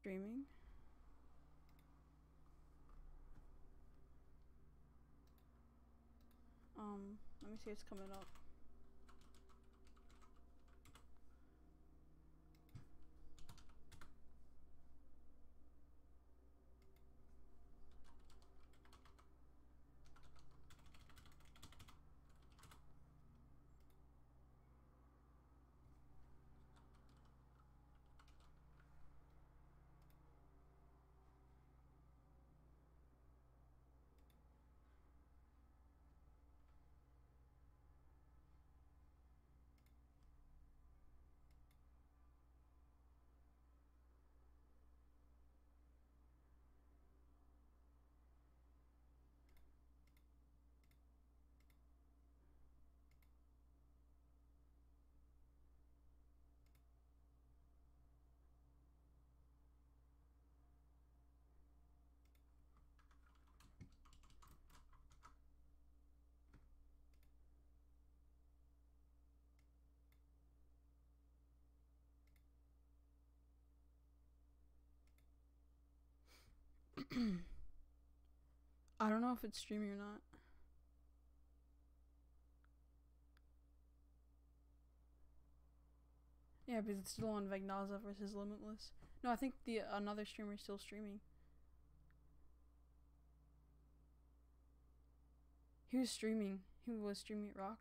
Streaming. Let me see what's coming up. I don't know if it's streaming or not. Yeah, because it's still on Vegnaza versus Limitless. No, I think the another streamer is still streaming. He was streaming. He was streaming at Rock.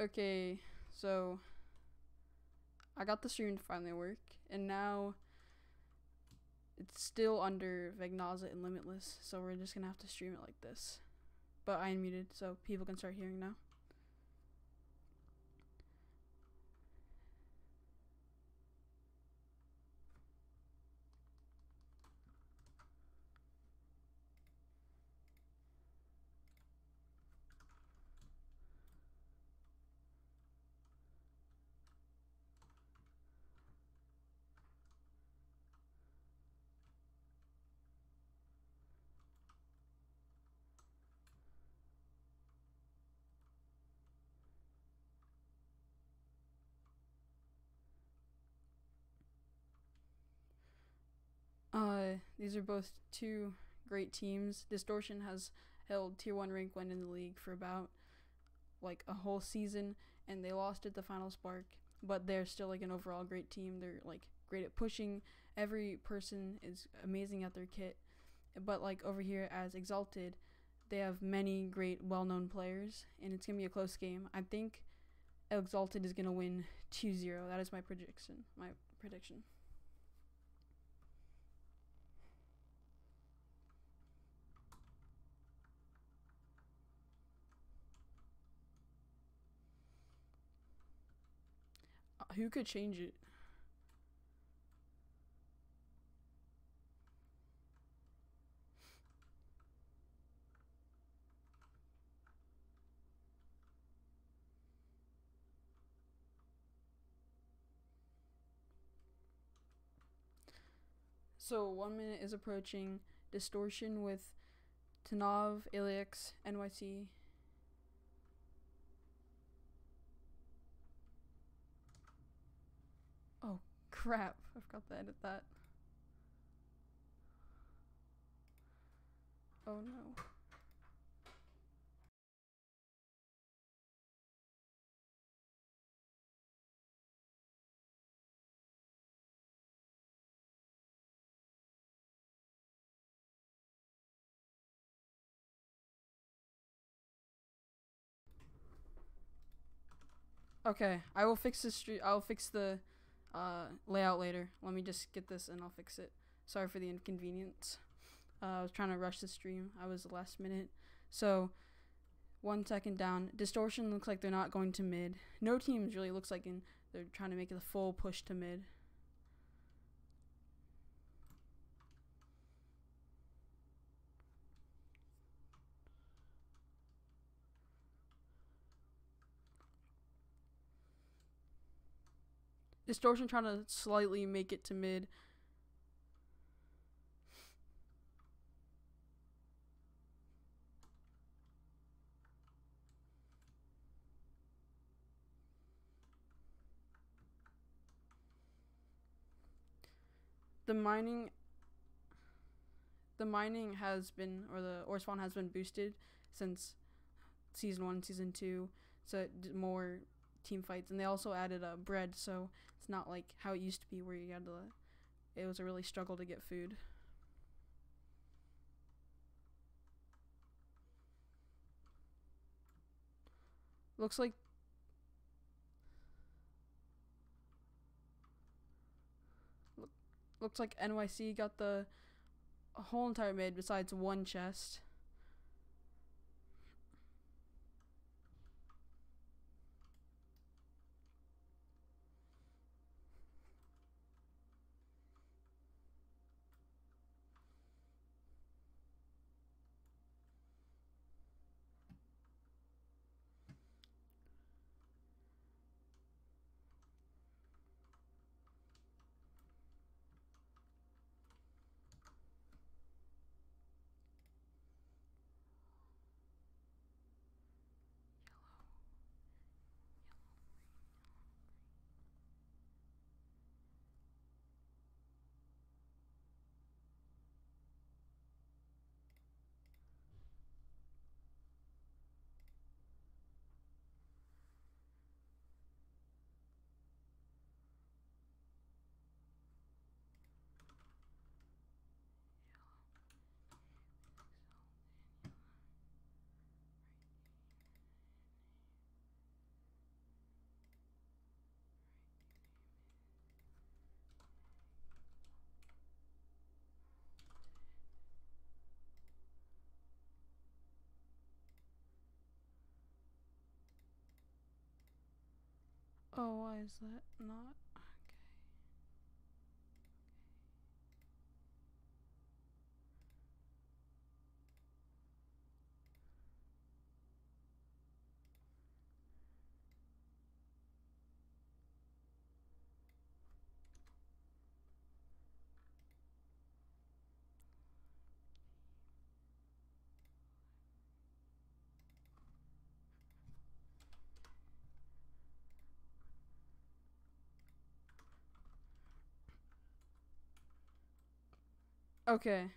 Okay, so I got the stream to finally work, and now it's still under Vegnaza and Limitless, so we're just gonna have to stream it like this. But I unmuted, so people can start hearing now. These are both two great teams. Distortion has held tier 1 rank 1 in the league for about like a whole season, and they lost at the final spark, but they're still like an overall great team. They're like great at pushing. Every person is amazing at their kit. But like over here as Exalted, they have many great well-known players, and it's going to be a close game. I think Exalted is going to win 2-0. That is my prediction. Who could change it? So 1 minute is approaching. Distortion with Tanav, Ilix, NYC. Oh crap! I forgot to edit that. Oh no. Okay, I will fix this street. I'll fix the layout later. Let me just get this and I'll fix it. Sorry for the inconvenience. I was trying to rush the stream. I was the last minute. So 1 second down. Distortion looks like they're not going to mid. No teams really looks like they're trying to make the full push to mid. Distortion trying to slightly make it to mid. The mining has been, or the ore spawn has been boosted since season 1, season 2, so more team fights, and they also added bread, so it's not like how it used to be where you had to, it was a really struggle to get food. Looks like NYC got the whole entire mid besides one chest. Oh, why is that not? Okay.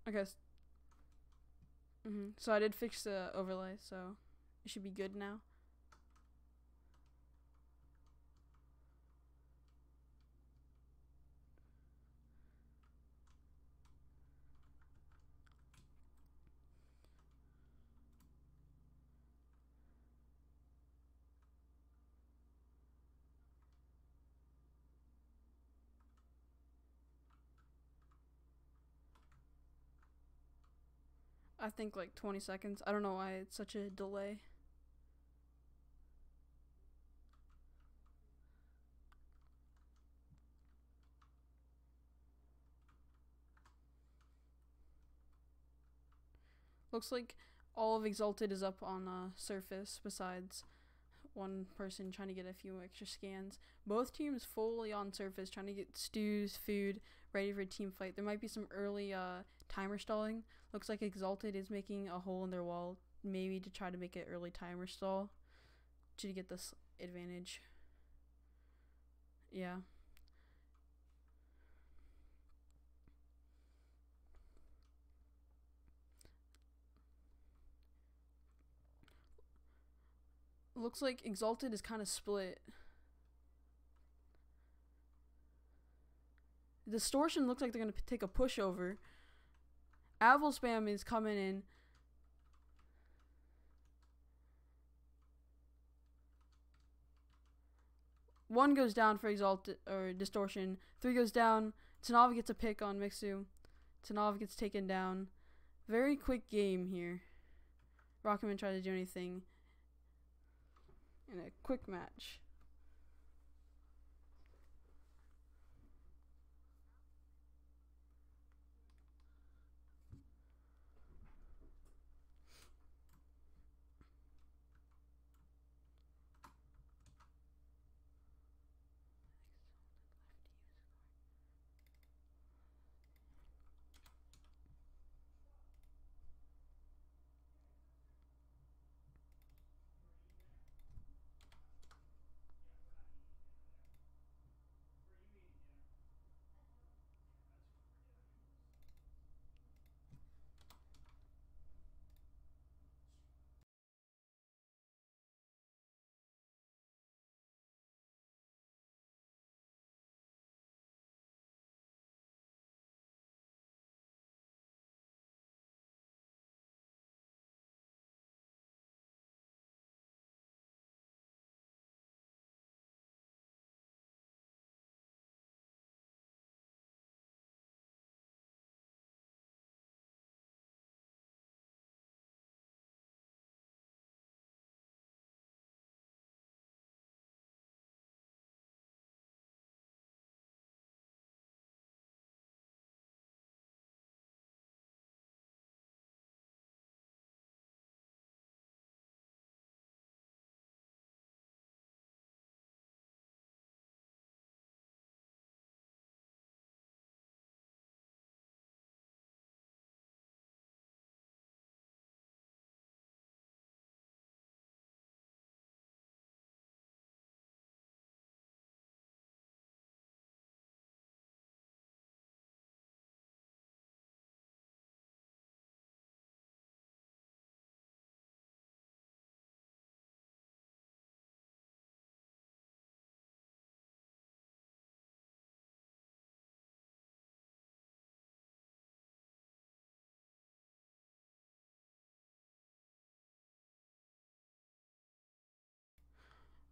Okay. So I did fix the overlay, so it should be good now. I think like 20 seconds. I don't know why it's such a delay. Looks like all of Exalted is up on Surface besides one person trying to get a few extra scans. Both teams fully on Surface trying to get stews, food, ready for a team fight. There might be some early timer stalling. Looks like Exalted is making a hole in their wall, maybe to try to make an early timer stall to get this advantage. Yeah. Looks like Exalted is kind of split. Distortion looks like they're going to take a pushover. Aval Spam is coming in. One goes down for Exalted or Distortion. 3 goes down. Tanava gets a pick on Mixu. Tanava gets taken down. Very quick game here. Rocketman tried to do anything in a quick match.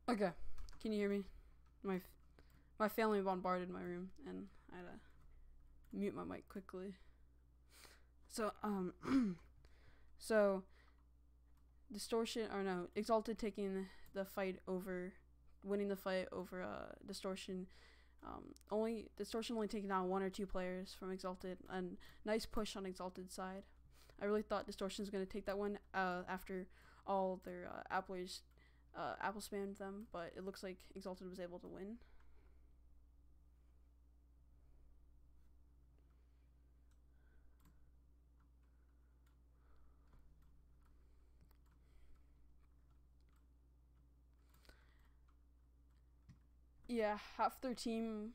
Okay, can you hear me? My family bombarded my room, and I had to mute my mic quickly. So so Distortion or no, Exalted taking the fight over, winning the fight over Distortion. Only Distortion only taking down 1 or 2 players from Exalted, and nice push on Exalted's side. I really thought Distortion was going to take that one after all their applers apple spammed them, but it looks like Exalted was able to win. Yeah, half their team.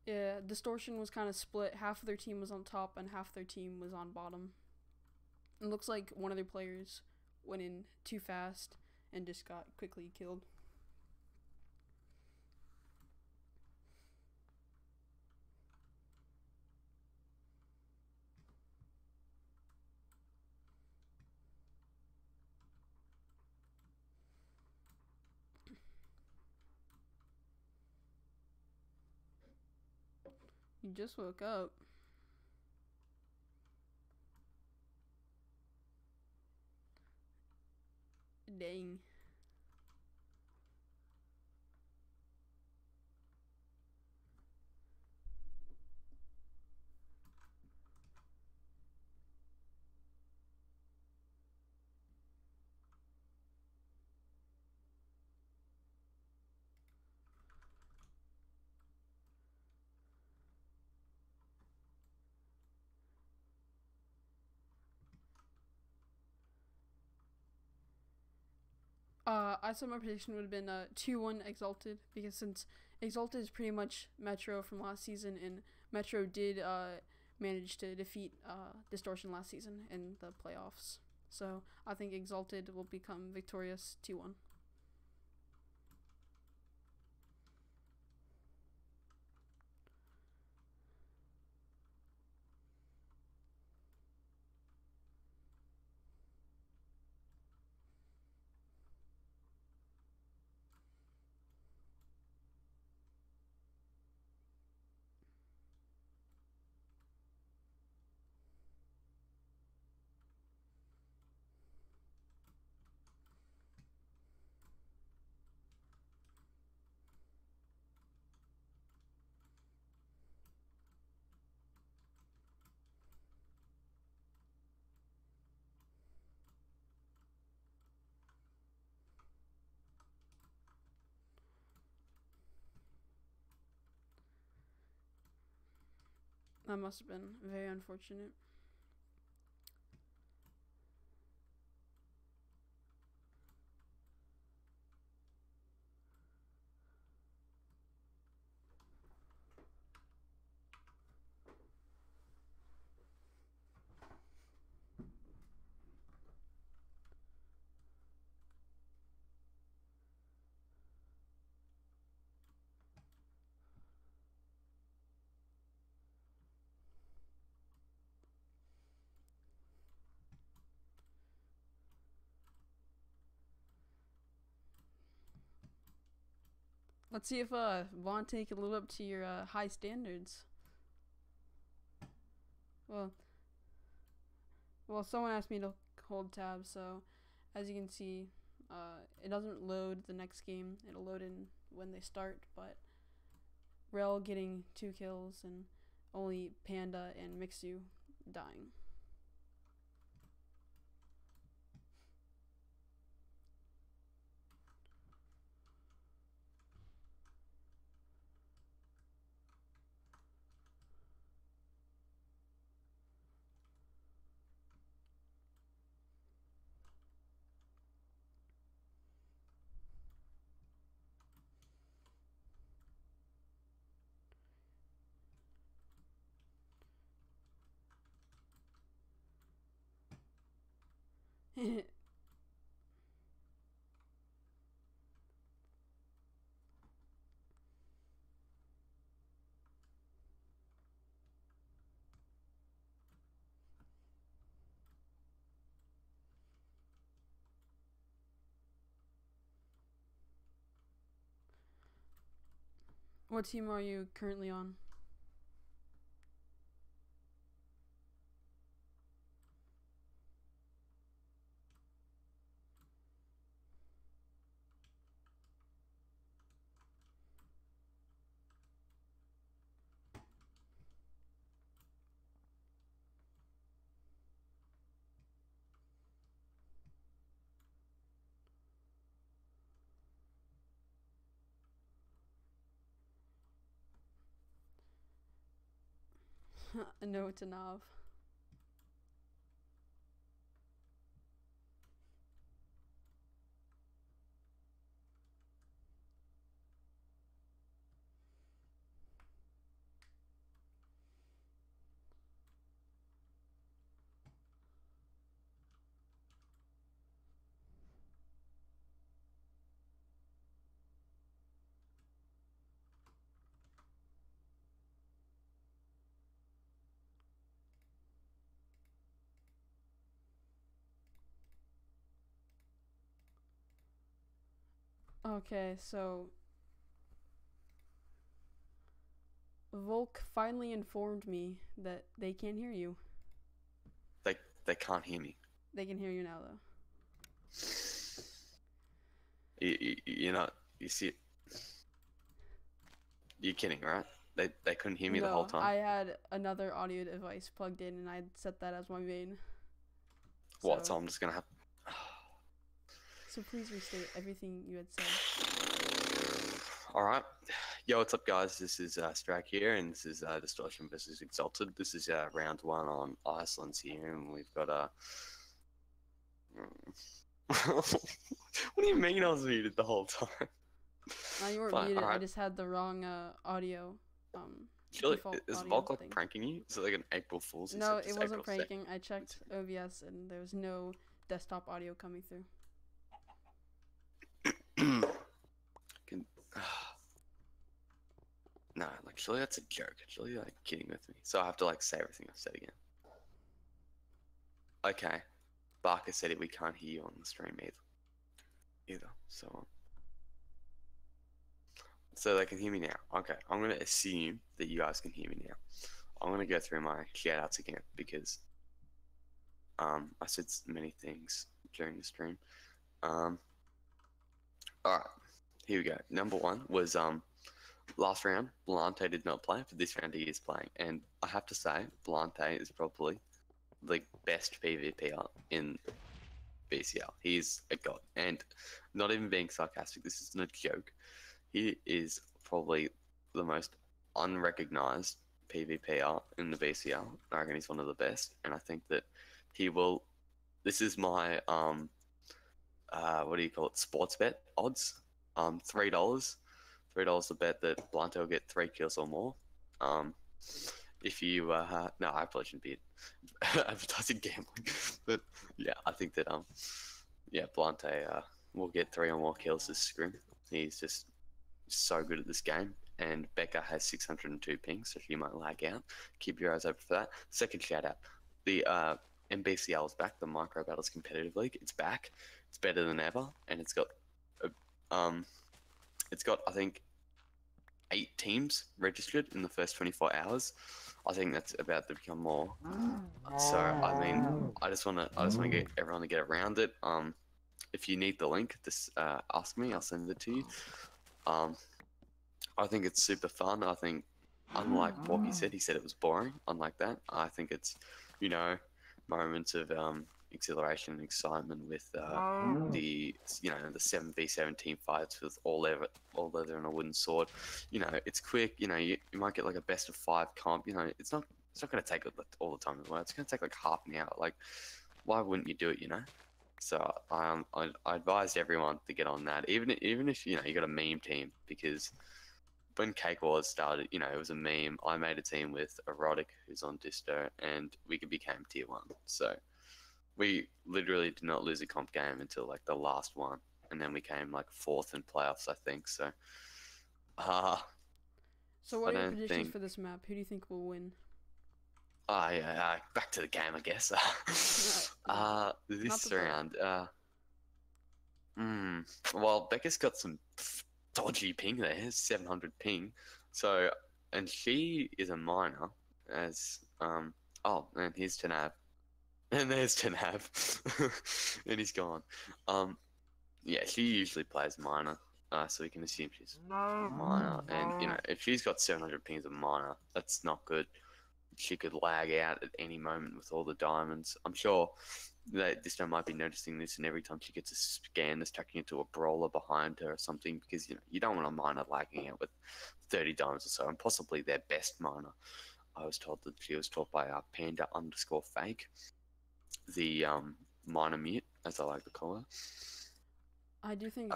Yeah, Distortion was kind of split. Half of their team was on top and half their team was on bottom. It looks like one of their players went in too fast and just got quickly killed. You just woke up. Dang. I said my prediction would have been 2-1 Exalted, because since Exalted is pretty much Metro from last season, and Metro did manage to defeat Distortion last season in the playoffs. So I think Exalted will become victorious 2-1. That must have been very unfortunate. Let's see if Vontae can live up to your high standards. Well, someone asked me to hold tab, so as you can see, it doesn't load the next game. It'll load in when they start, but Rel getting 2 kills and only Panda and Mixu dying. What team are you currently on? No to Nav. Okay, so Volk finally informed me that they can't hear you. They can't hear me. They can hear you now, though. You're not. You see. You're kidding, right? They couldn't hear me the whole No, time. I had another audio device plugged in, and I'd set that as my main. What? So I'm just gonna have. So please restate everything you had said. All right. Yo, what's up, guys? This is Strack here, and this is Distortion versus Exalted. This is round 1 on Iceland's here, and we've got what do you mean I was muted the whole time? No, you weren't Fine, muted. alright. I just had the wrong audio. Surely, Default is audio Volk thing. pranking you? Is it like an April Fool's? No, Except it it's wasn't April 2nd. pranking. I checked OBS, and there was no desktop audio coming through. No, like surely that's a joke. Surely you're like kidding with me. So I have to like say everything I've said again. Okay. Barker said it. We can't hear you on the stream either. So they can hear me now. Okay, I'm gonna assume that you guys can hear me now. I'm gonna go through my shoutouts again because I said many things during the stream. All right, here we go. Number 1 was last round, Blante did not play. For this round, he is playing. And I have to say, Blante is probably the best PvPer in BCL. He's a god. And not even being sarcastic, this isn't a joke. He is probably the most unrecognized PvPer in the BCL. I reckon he's one of the best. And I think that he will... This is my, what do you call it, sports bet odds. $3. $3 to bet that Blante will get 3 kills or more. If you no, I probably shouldn't be advertising gambling, but yeah, I think that yeah, Blante will get 3 or more kills this scrim. He's just so good at this game, and Becca has 602 ping, so she might lag out. Keep your eyes open for that. Second shout out, the MBCL is back. The Micro Battles Competitive League, it's back. It's better than ever, and it's got I think 8 teams registered in the first 24 hours. I think that's about to become more. So I mean, I just want to get everyone to get around it. If you need the link, just ask me. I'll send it to you. I think it's super fun. I think, unlike what he said it was boring. Unlike that, I think it's, you know, moments of exhilaration and excitement with the 7v7 team fights with all leather and a wooden sword. You know, it's quick. You know, you might get like a best of 5 comp. You know, it's not going to take all the time. It's going to take like half an hour. Like, why wouldn't you do it? You know. So I advised everyone to get on that, even if you know you got a meme team, because when Cake Wars started, you know, it was a meme. I made a team with Erotic, who's on Disto, and we became tier 1. So we literally did not lose a comp game until like the last one, and then we came like 4th in playoffs, I think. So, So what are your predictions for this map? Who do you think will win? Yeah, back to the game, I guess. This round, well, Becca's got some dodgy ping there, 700 ping. So, and she is a miner, as oh, and here's Tanab. And there's Tanab. And he's gone. Yeah, she usually plays miner, so we can assume she's miner. And, you know, if she's got 700 ping as a miner, that's not good. She could lag out at any moment with all the diamonds. I'm sure that Disto might be noticing this, and every time she gets a scan, it's tucking into a brawler behind her or something, because, you know, you don't want a miner lagging out with 30 diamonds or so, and possibly their best miner. I was told that she was taught by Panda_Fake, the miner mute, as I like to call her. I do think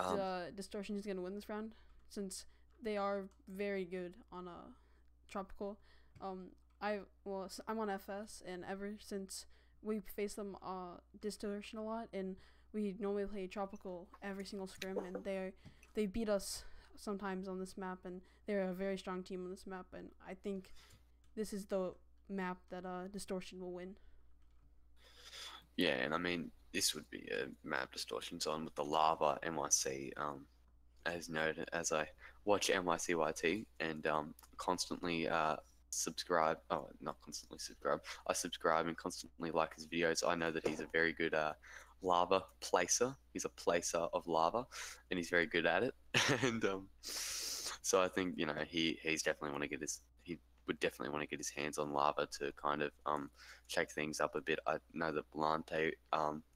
Distortion is going to win this round, since they are very good on Tropical. I'm on FS, and ever since we face them Distortion a lot, and we normally play Tropical every single scrim, and they beat us sometimes on this map, and they're a very strong team on this map, and I think this is the map that Distortion will win. Yeah, and I mean, this would be a map Distortion's on with the lava NYC as noted, as I watch MICYT and constantly subscribe. Oh, not constantly subscribe. I subscribe and constantly like his videos. I know that he's a very good lava placer. He's a placer of lava, and he's very good at it. And so I think he's definitely want to get his he would definitely want to get his hands on lava to kind of shake things up a bit. I know that Blante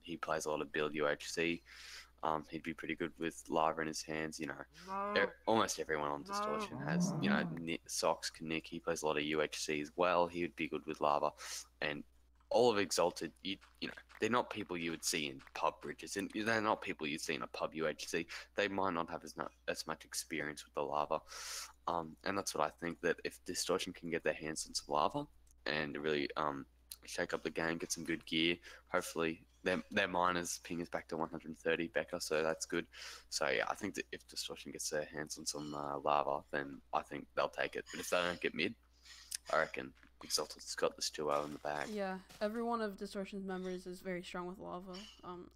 he plays a lot of build UHC. He'd be pretty good with lava in his hands. Almost everyone on Distortion has. Socks, Nick, he plays a lot of UHC as well. He would be good with lava, and all of Exalted. They're not people you would see in pub bridges, and they're not people you'd see in a pub UHC. They might not have as much experience with the lava, and that's what I think, that if Distortion can get their hands on some lava and really shake up the game, get some good gear, hopefully their miners ping is back to 130 Becca, so that's good. So yeah, I think that if Distortion gets their hands on some lava, then I think they'll take it. But if they don't get mid, I reckon Exalted's got this 2-0 in the bag. Yeah, every one of Distortion's members is very strong with lava,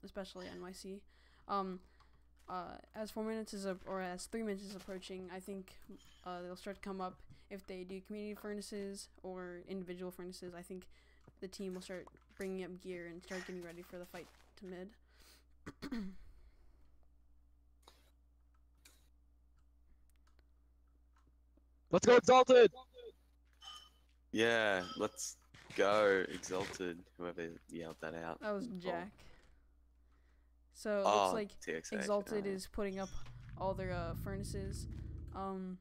especially NYC. As 4 minutes as 3 minutes is approaching, I think they'll start to come up. If they do community furnaces or individual furnaces, I think the team will start bringing up gear and start getting ready for the fight to mid. Let's go, Exalted! Yeah, let's go, Exalted. Whoever yelled that out. That was Jack. So it looks like TXH, Exalted is putting up all their furnaces. In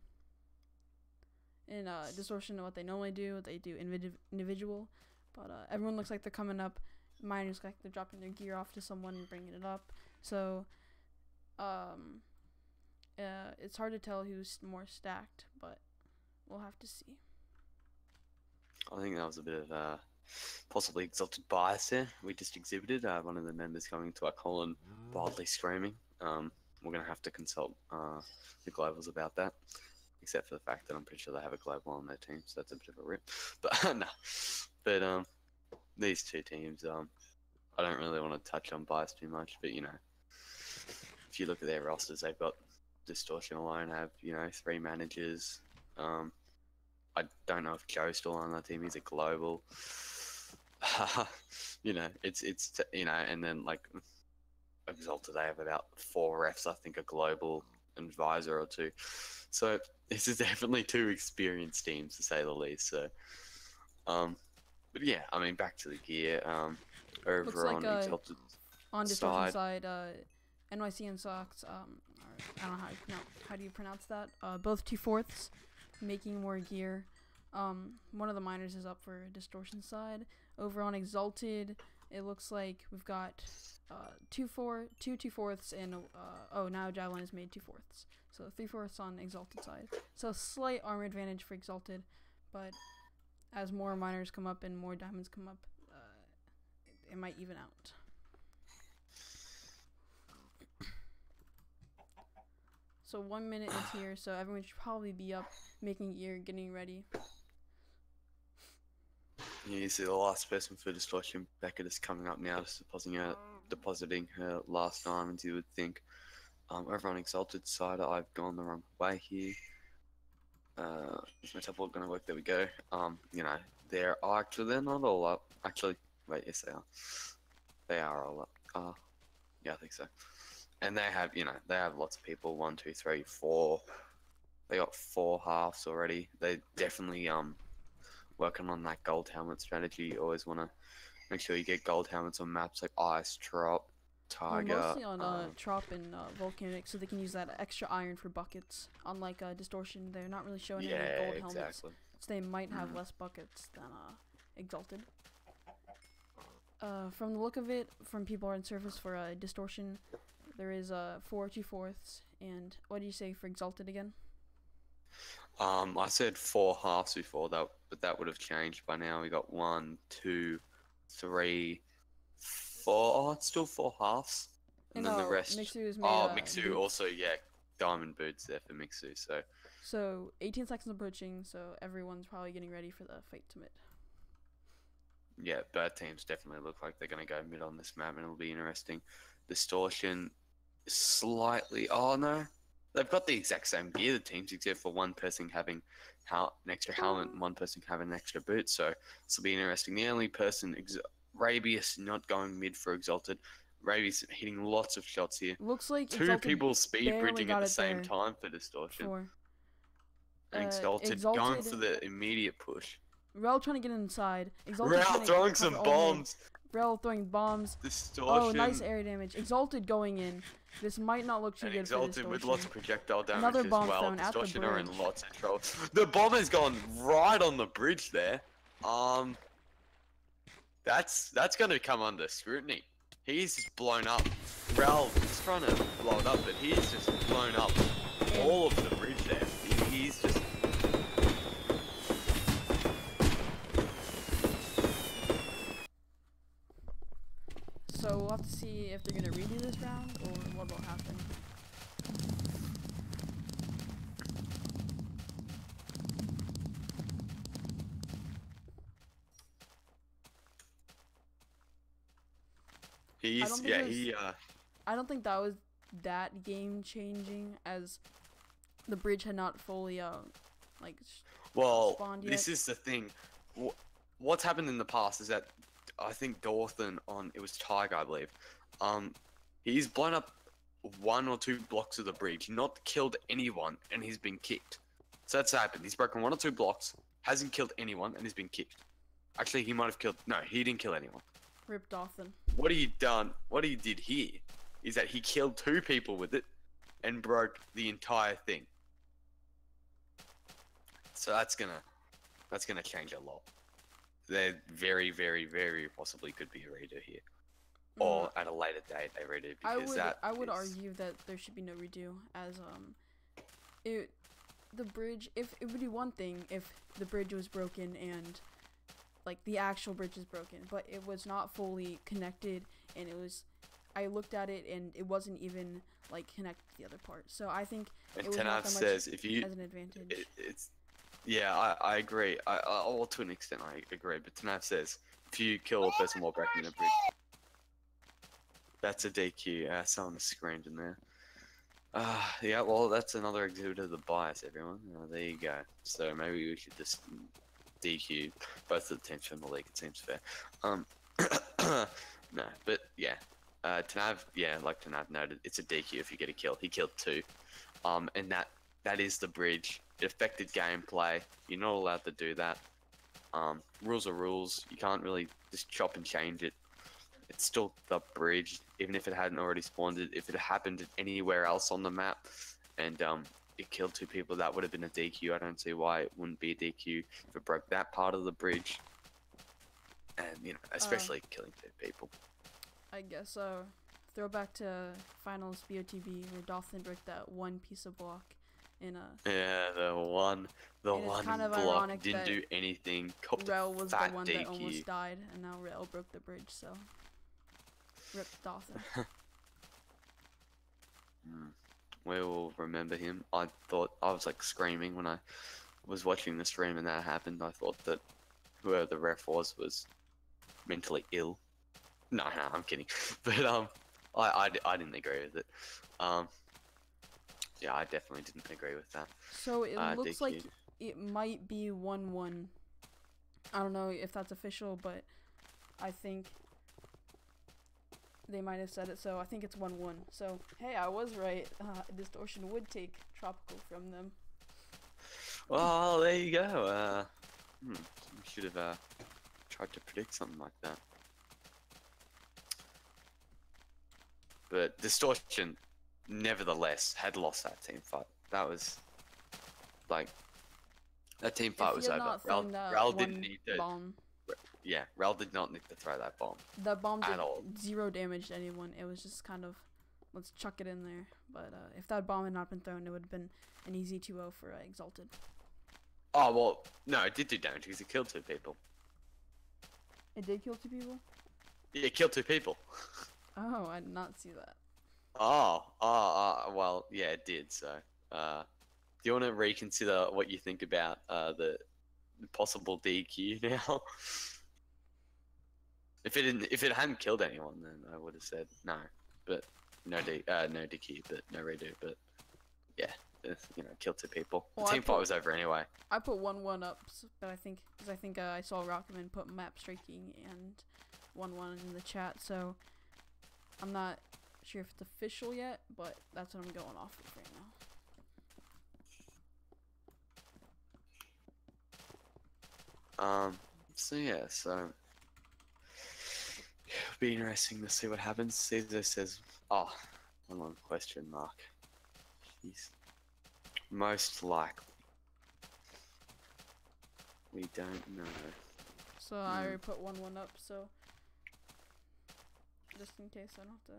Distortion, what they normally do, they do individual. But everyone looks like they're coming up. Miners like they're dropping their gear off to someone and bringing it up. So it's hard to tell who's more stacked, but we'll have to see. I think that was a bit of possibly Exalted bias there. We just exhibited one of the members coming to our call and wildly screaming. We're going to have to consult the Globals about that, except for the fact that I'm pretty sure they have a Global on their team, so that's a bit of a rip. But no. But these two teams, I don't really want to touch on bias too much, but if you look at their rosters, they've got Distortion alone have 3 managers. I don't know if Joe's still on that team. He's a global. It's and then like Exalted, they have about 4 refs. I think a global advisor or 2. So this is definitely 2 experienced teams to say the least. So, but yeah, I mean, back to the gear. Over Looks like, on Exalted on Distortion side, NYC and Sox. I don't know how do you pronounce that. Both 2/4 making more gear. One of the miners is up for Distortion side. Over on Exalted, it looks like we've got 2 2/4 and now Javelin has made 2/4, so 3/4 on Exalted side. So slight armor advantage for Exalted, but as more miners come up and more diamonds come up, it might even out. So 1 minute is here, so everyone should probably be up, making gear, getting ready. Yeah, you see the last person for Distortion, Becca, is coming up now, just depositing her last diamonds, you would think. Over on Exalted side, I've gone the wrong way here. Is my tablet going to work? There we go. They're not all up. Actually, wait, yes they are. They are all up. Yeah, I think so. And they have, they have lots of people. 1, 2, 3, 4. They got 4 halves already. They definitely working on that gold helmet strategy. You always want to make sure you get gold helmets on maps like Ice, Trop, Tiger. Mostly on Trop and Volcanic, so they can use that extra iron for buckets. Unlike Distortion, they're not really showing any gold helmets, exactly. so they might have less buckets than Exalted. From the look of it, from people on surface for Distortion, there is 4 2/4, and what did you say for Exalted again? I said 4 halves before that, but that would have changed by now. We got 1, 2, 3, 4. Oh, it's still 4 halves, and then the rest. Mixu is made, Mixu boots. also, yeah, diamond boots there for Mixu. So 18 seconds approaching, so everyone's probably getting ready for the fight to mid. Yeah, both teams definitely look like they're going to go mid on this map, and it'll be interesting. Distortion slightly. Oh no, they've got the exact same gear, the teams, except for one person having an extra helmet and one person having an extra boot. So this will be interesting. The only person, Rabius, not going mid for Exalted. Rabius hitting lots of shots here. Looks like Two Exalted people speed barely bridging got at the it same there time for Distortion. for And Exalted going for the immediate push. Rel trying to get inside. Exalted Rel trying to throwing cover some all bombs. mid. Rel throwing bombs. Distortion. Oh, nice area damage. Exalted going in. This might not look too And good for Exalted Distortion. with lots of projectile damage Another as bomb well. thrown at the Distortion are in bridge. lots of trouble. The bomb has gone right on the bridge there. That's gonna come under scrutiny. He's just blown up. Rel is trying to blow it up, but he's just blown up all of the bridge there. He's just. So we'll have to see if they're gonna redo this round or what will happen. I don't think that was that game changing, as the bridge had not fully spawned yet. This is the thing. What's happened in the past is that I think Dawson it was Tiger, I believe. He's blown up 1 or 2 blocks of the bridge, not killed anyone, and he's been kicked. So that's happened. He's broken 1 or 2 blocks, hasn't killed anyone, and he's been kicked. Actually, he might have killed. No, he didn't kill anyone. Ripped Dawson. What he did here is that he killed 2 people with it and broke the entire thing. So that's gonna change a lot. There very, very, very possibly could be a redo here, or at a later date a redo, because I would argue that there should be no redo, as the bridge, if it would be one thing if the bridge was broken and like the actual bridge is broken, but it was not fully connected, and I looked at it and it wasn't even like connected to the other part. So I think it was not that much as an advantage. Yeah, I agree. Well, to an extent I agree, but Tanaf says if you kill a person while breaking the bridge, that's a DQ. Someone screamed in there. Yeah, well, that's another exhibit of the bias, everyone. There you go. So maybe we should just DQ both of the teams from the league. It seems fair. No, but yeah, Tanav, like Tanav noted, it's a DQ if you get a kill. He killed 2, and that is the bridge. It affected gameplay. You're not allowed to do that. Rules are rules. You can't really just chop and change it. It's still the bridge, even if it hadn't already spawned it. If it happened anywhere else on the map, and it killed 2 people, that would have been a DQ. I don't see why it wouldn't be a DQ if it broke that part of the bridge. And especially killing 2 people. I guess throwback to finals BOTB where Dawson broke that one piece of block in a. Yeah, the one kind of block didn't do anything. Rel was the one DQ. that almost died, and now Rel broke the bridge. So, rip Dawson. We will remember him. I was like screaming when I was watching the stream and that happened. I thought that whoever the ref was mentally ill. No, I'm kidding. But I didn't agree with it. Yeah, I definitely didn't agree with that. So it looks DQ. like it might be 1-1. I don't know if that's official, but I think they might have said it. So I think it's 1-1. So hey, I was right. Distortion would take Tropical from them. Well, there you go. We should have tried to predict something like that. But Distortion, nevertheless, had lost that team fight. That was like that team fight was over. Rel didn't need to. Bomb. Yeah, Rel did not need to throw that bomb. That bomb did at all. 0 damage to anyone. It was just kind of, let's chuck it in there. But if that bomb had not been thrown, it would have been an easy 2-0 for Exalted. Oh well, no, it did do damage because it killed 2 people. It did kill 2 people? Yeah, it killed 2 people. Oh, I did not see that. Well, yeah, it did. So, do you want to reconsider what you think about the possible DQ now? If it hadn't killed anyone, then I would have said no. But no DQ, but no redo. But you know, killed 2 people. Well, The I team fight put- was over anyway. I put 1-1 up, but I think I saw Rockman put map striking and 1-1 in the chat, so I'm not sure if it's official yet, but that's what I'm going off of right now. So yeah, so it'll be interesting to see what happens. Seezo says, oh, hold on, question mark. Jeez. Most likely. We don't know. So I already put 1-1 up, so just in case I don't have to.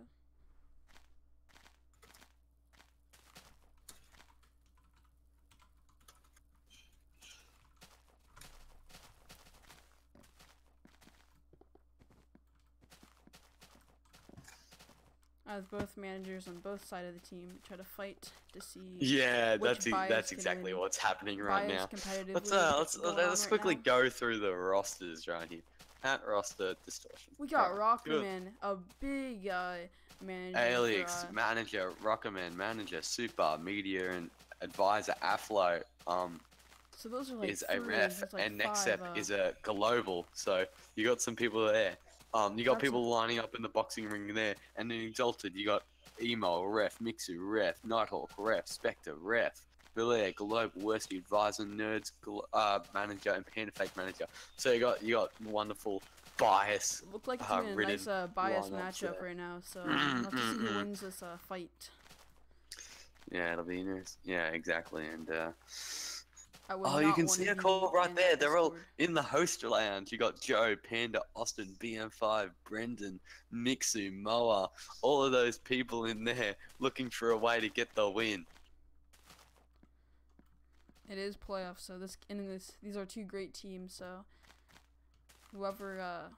As both managers on both sides of the team try to fight to see. Yeah, which bias that's can exactly win. what's happening right Bias now. competitive Let's league going on let's right quickly now. go through the rosters right here. Hat roster distortion. We got Right, good. Rockman, a big manager. Alex, for, manager, Rockerman, manager, super, media, and advisor, Aflo. So those are like Is a three, ref, there's like and next five, step is a global. So you got some people there. You got That's people lining up in the boxing ring there, and then Exalted, you got Emo, ref, Mixu, ref, Nighthawk, ref, Spectre, ref, Belair, global, Worsty, advisor, nerds, manager, and Panda Fake manager. So you got wonderful bias. Look like it's in a nice bias lineups matchup there. right now. So we'll have to see who wins this fight. Yeah, it'll be interesting. Yeah, exactly, and. I would Oh, you not can wanna see a be call right in there. They're all Discord. in the host lounge. You got Joe, Panda, Austin, BM5, Brendan, Mixu, Moa, all of those people in there looking for a way to get the win. It is playoffs, so these are two great teams. So whoever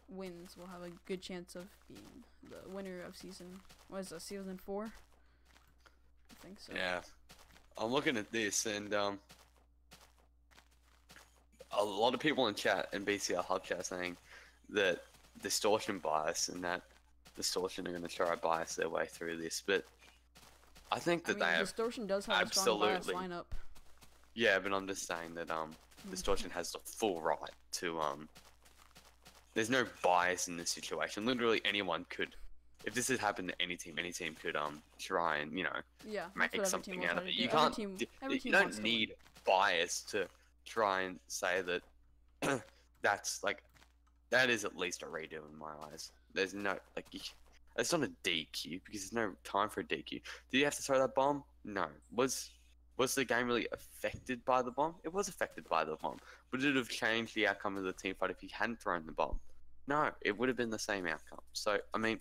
wins will have a good chance of being the winner of season. What is that? Season 4? I think so. Yeah, I'm looking at this, and a lot of people in chat and BCL Hub chat saying that Distortion bias and that Distortion are going to try to bias their way through this, but I think that they have. Distortion does have a strong bias absolutely. lineup. Yeah, but I'm just saying that Distortion has the full right to there's no bias in this situation. Literally anyone could, if this had happened to any team could try and, you know, Yeah, make that's what every something team will out try of to it. do. You Every can't team you wants don't to need bias to try and say that that's like that is at least a redo in my eyes. There's no like it's not a DQ because there's no time for a DQ. Did you have to throw that bomb? No. Was the game really affected by the bomb? It was affected by the bomb. Would it have changed the outcome of the team fight if he hadn't thrown the bomb? No, it would have been the same outcome. So, I mean,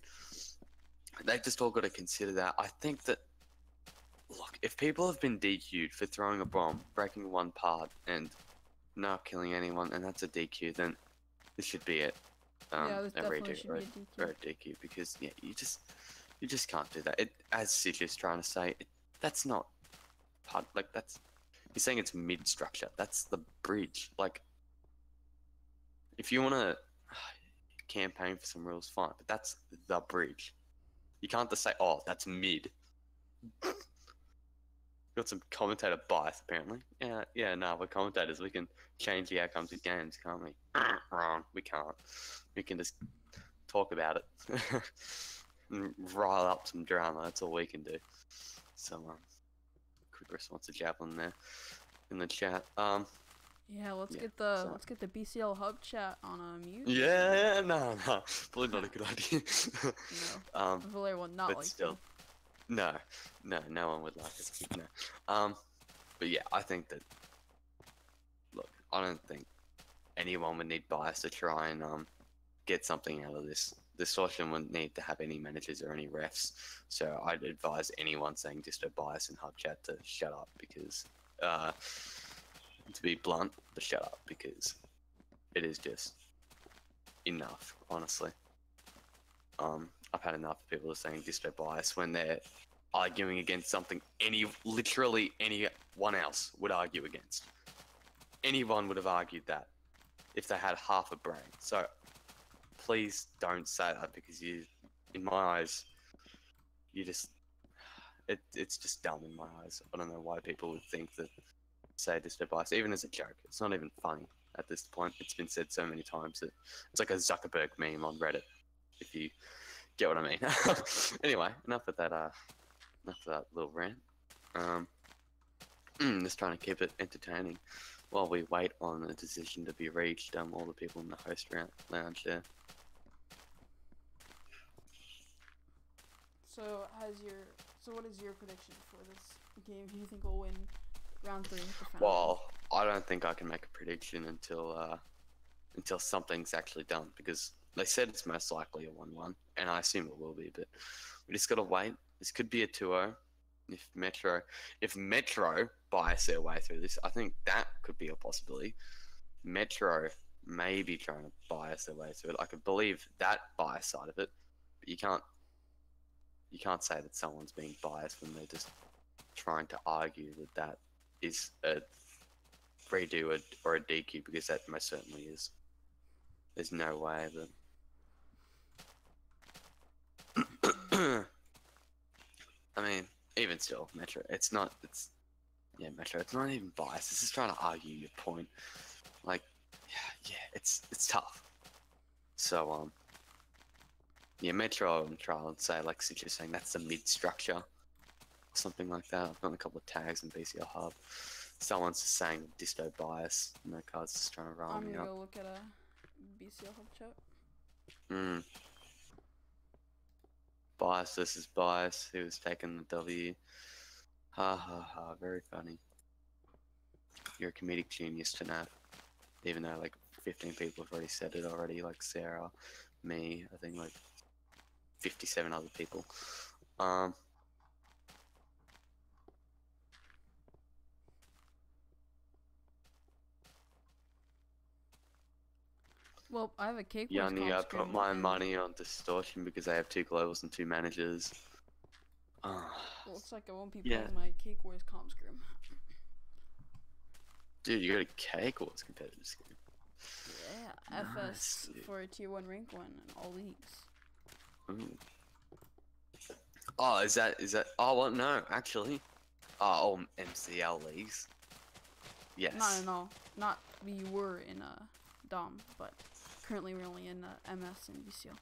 they've just all got to consider that. I think that, look, if people have been DQ'd for throwing a bomb, breaking one part, and not killing anyone, and that's a DQ, then this should be it. Yeah, this a definitely redo, should be a DQ. or a DQ, because, yeah, you just can't do that. It, as Sid is trying to say, that's not part, like, that's, he's saying it's mid-structure. That's the bridge. Like, if you want to campaign for some rules, fine, but that's the bridge. You can't just say, oh, that's mid. Got some commentator bias, apparently. Yeah, no, we're commentators. We can change the outcomes of games, can't we? Wrong, we can't. We can just talk about it. And rile up some drama, that's all we can do. So, quick response to Javelin there in the chat. Yeah, let's Yeah, get the so- let's get the BCL hub chat on mute. Yeah, no, probably not a good idea. No, Valer will not but like still, no one would like it. No. But yeah, I think that. Look, I don't think anyone would need bias to try and get something out of this. Distortion wouldn't need to have any managers or any refs, so I'd advise anyone saying Disto bias in hub chat to shut up because, to be blunt, to shut up because it is just enough, honestly. I've had enough of people saying Disto bias when they're arguing against something literally anyone else would argue against. Anyone would have argued that if they had half a brain. So please don't say that because in my eyes, you just, it's just dumb in my eyes. I don't know why people would think that say Disturb bias, even as a joke. It's not even funny at this point. It's been said so many times that it's like a Zuckerberg meme on Reddit, if you get what I mean. Anyway, enough of that little rant. Just trying to keep it entertaining while we wait on a decision to be reached. All the people in the host lounge there. So what is your prediction for this game? Who do you think will win round 3? The final Well, I don't think I can make a prediction until something's actually done, because they said it's most likely a 1-1, and I assume it will be, but we just gotta wait. This could be a 2-0. If Metro bias their way through this, I think that could be a possibility. Metro may be trying to bias their way through it. I could believe that bias side of it, but you can't say that someone's being biased when they're just trying to argue that is a redo or a DQ, because that most certainly is. There's no way that. I mean, even still, Metro. Metro. It's not even biased. It's just trying to argue your point. Like, yeah, it's tough. So Metro and try and say, like Sitch is saying, that's the mid structure, or something like that. I've got a couple of tags in BCL Hub. Someone's just saying disto bias. No cards just trying to run I'm me gonna up. go look at a BCL Hub chat. Bias versus bias. Who was taking the W? Ha ha ha. Very funny. You're a comedic genius, Tanab. Even though like 15 people have already said it already, like Sarah, me, I think like 57 other people. Well, I have a cake. Yanni, I put my money on Distortion because they have 2 globals and 2 managers. Looks like I won't be playing my Cake Wars comp scrim. Dude, you got a Cake Wars competitive scrim. Yeah, Nice, FS for a tier 1 rank 1 in all leagues. Ooh. Oh, is that? Oh, well, no, actually. Oh, MCL leagues. Yes. No. Not we were in Dom, but currently we're only in MS and BCL.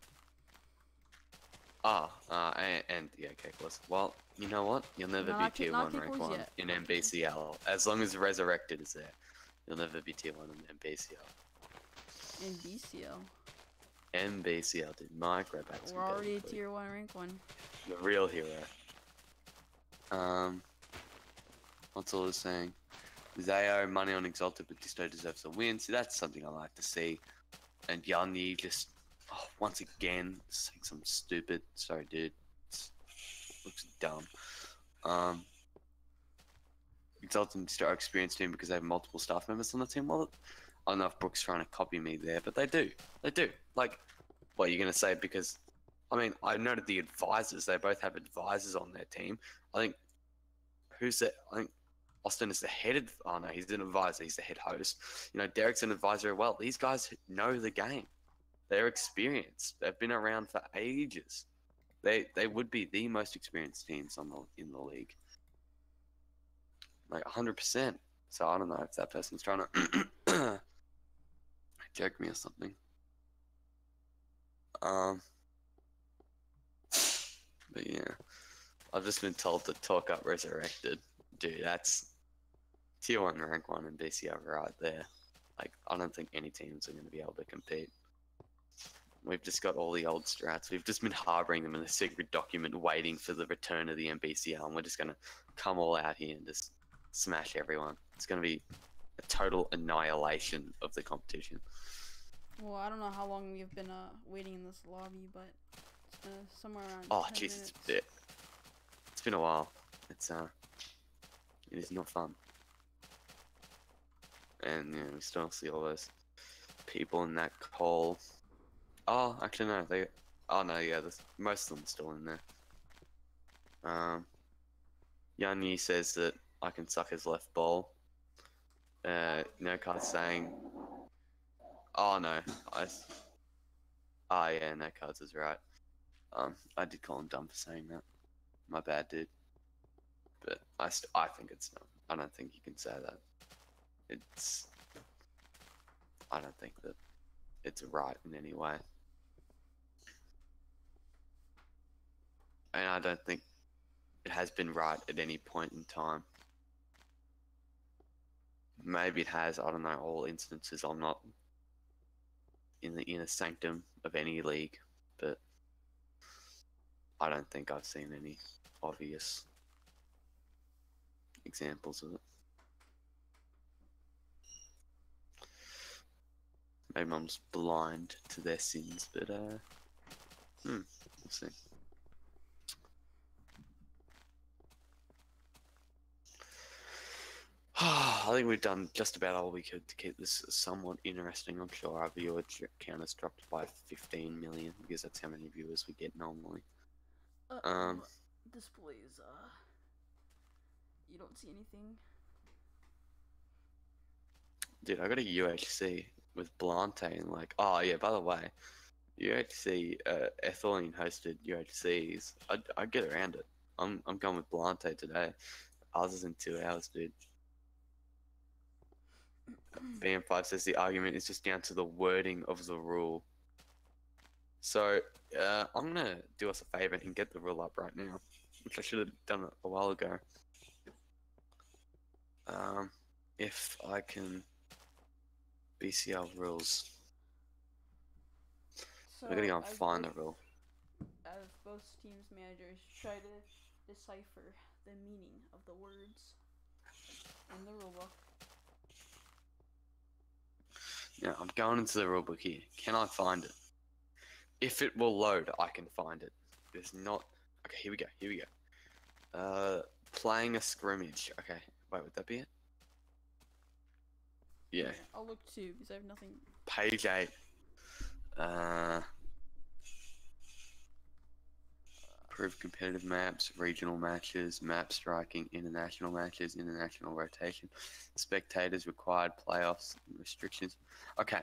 And yeah, Cake Wars. Well, you know what? You'll never be tier 1 rank 1 in MBCL. As long as Resurrected is there, you'll never be tier 1 in MBCL. In BCL. MBCL, dude. Micro bats. We're already tier 1 rank 1. The real hero. What's all this saying? Zayo, money on Exalted, but Disto deserves a win. See, that's something I like to see. And Yanni just, once again, saying something stupid. Sorry, dude. Looks dumb. Exalted and Disto are experienced team because they have multiple staff members on the team. Well, I don't know if Brooke's trying to copy me there, but they do. They do. Like, what are you going to say? Because, I mean, I noted the advisors. They both have advisors on their team. I think, I think Austin is the head. Oh no, he's an advisor. He's the head host. You know, Derek's an advisor as well. These guys know the game. They're experienced. They've been around for ages. They would be the most experienced teams in the league. Like 100%. So I don't know if that person's trying to joke me or something. But yeah, I've just been told to talk up Resurrected. Dude, that's tier 1 rank 1 in BCL right there. Like, I don't think any teams are going to be able to compete. We've just got all the old strats. We've just been harboring them in a secret document waiting for the return of the MBCL, and we're just going to come all out here and just smash everyone. It's going to be a total annihilation of the competition. Well, I don't know how long we've been waiting in this lobby, but it's been somewhere around 10 Jesus, minutes. it's been a while. It is not fun. And we still see all those people in that call. Oh, actually no, most of them are still in there. Yanni says that I can suck his left ball. No card saying. Oh no, yeah, no cards is right. I did call him dumb for saying that. My bad, dude. but I think it's not. I don't think you can say that. I don't think that it's right in any way. And I don't think it has been right at any point in time. Maybe it has, I don't know, all instances. I'm not in the inner sanctum of any league, but I don't think I've seen any obvious examples of it. Maybe I'm just blind to their sins, but we'll see. I think we've done just about all we could to keep this somewhat interesting. I'm sure our viewer count has dropped by 15 million because that's how many viewers we get normally. Displays, you don't see anything? Dude, I got a UHC with Blante and like, oh yeah, by the way, UHC, ethylene hosted UHCs, I'd get around it. I'm going with Blante today. Ours is in 2 hours, dude. BM5 says the argument is just down to the wording of the rule. So, I'm gonna do us a favor and get the rule up right now, which I should have done a while ago. If I can... BCL rules. So We're gonna go and find the rule. As both teams' managers try to decipher the meaning of the words in the rulebook. Now, I'm going into the rulebook here. Can I find it? If it will load, I can find it. There's not... Okay, here we go. Playing a scrimmage. Okay, wait, would that be it? Yeah. I'll look too, because I have nothing. Page 8. Prove competitive maps, regional matches, map striking, international matches, international rotation, spectators required, playoffs, restrictions. Okay.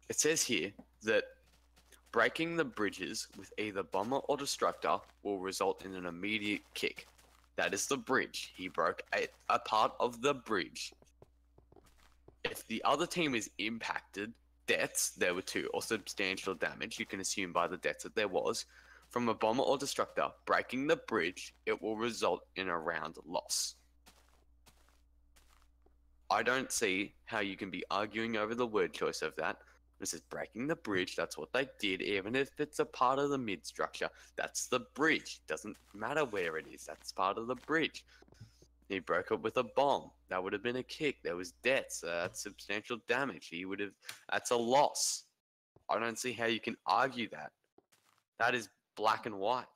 It says here that breaking the bridges with either bomber or destructor will result in an immediate kick. That is the bridge. He broke a part of the bridge. If the other team is impacted, deaths, there were 2, or substantial damage, you can assume by the deaths that there was, from a bomber or destructor breaking the bridge, it will result in a round loss. I don't see how you can be arguing over the word choice of that. This is breaking the bridge, that's what they did, even if it's a part of the mid structure. That's the bridge. Doesn't matter where it is, that's part of the bridge. He broke it with a bomb. That would have been a kick. There was deaths. That's substantial damage. That's a loss. I don't see how you can argue that. That is black and white.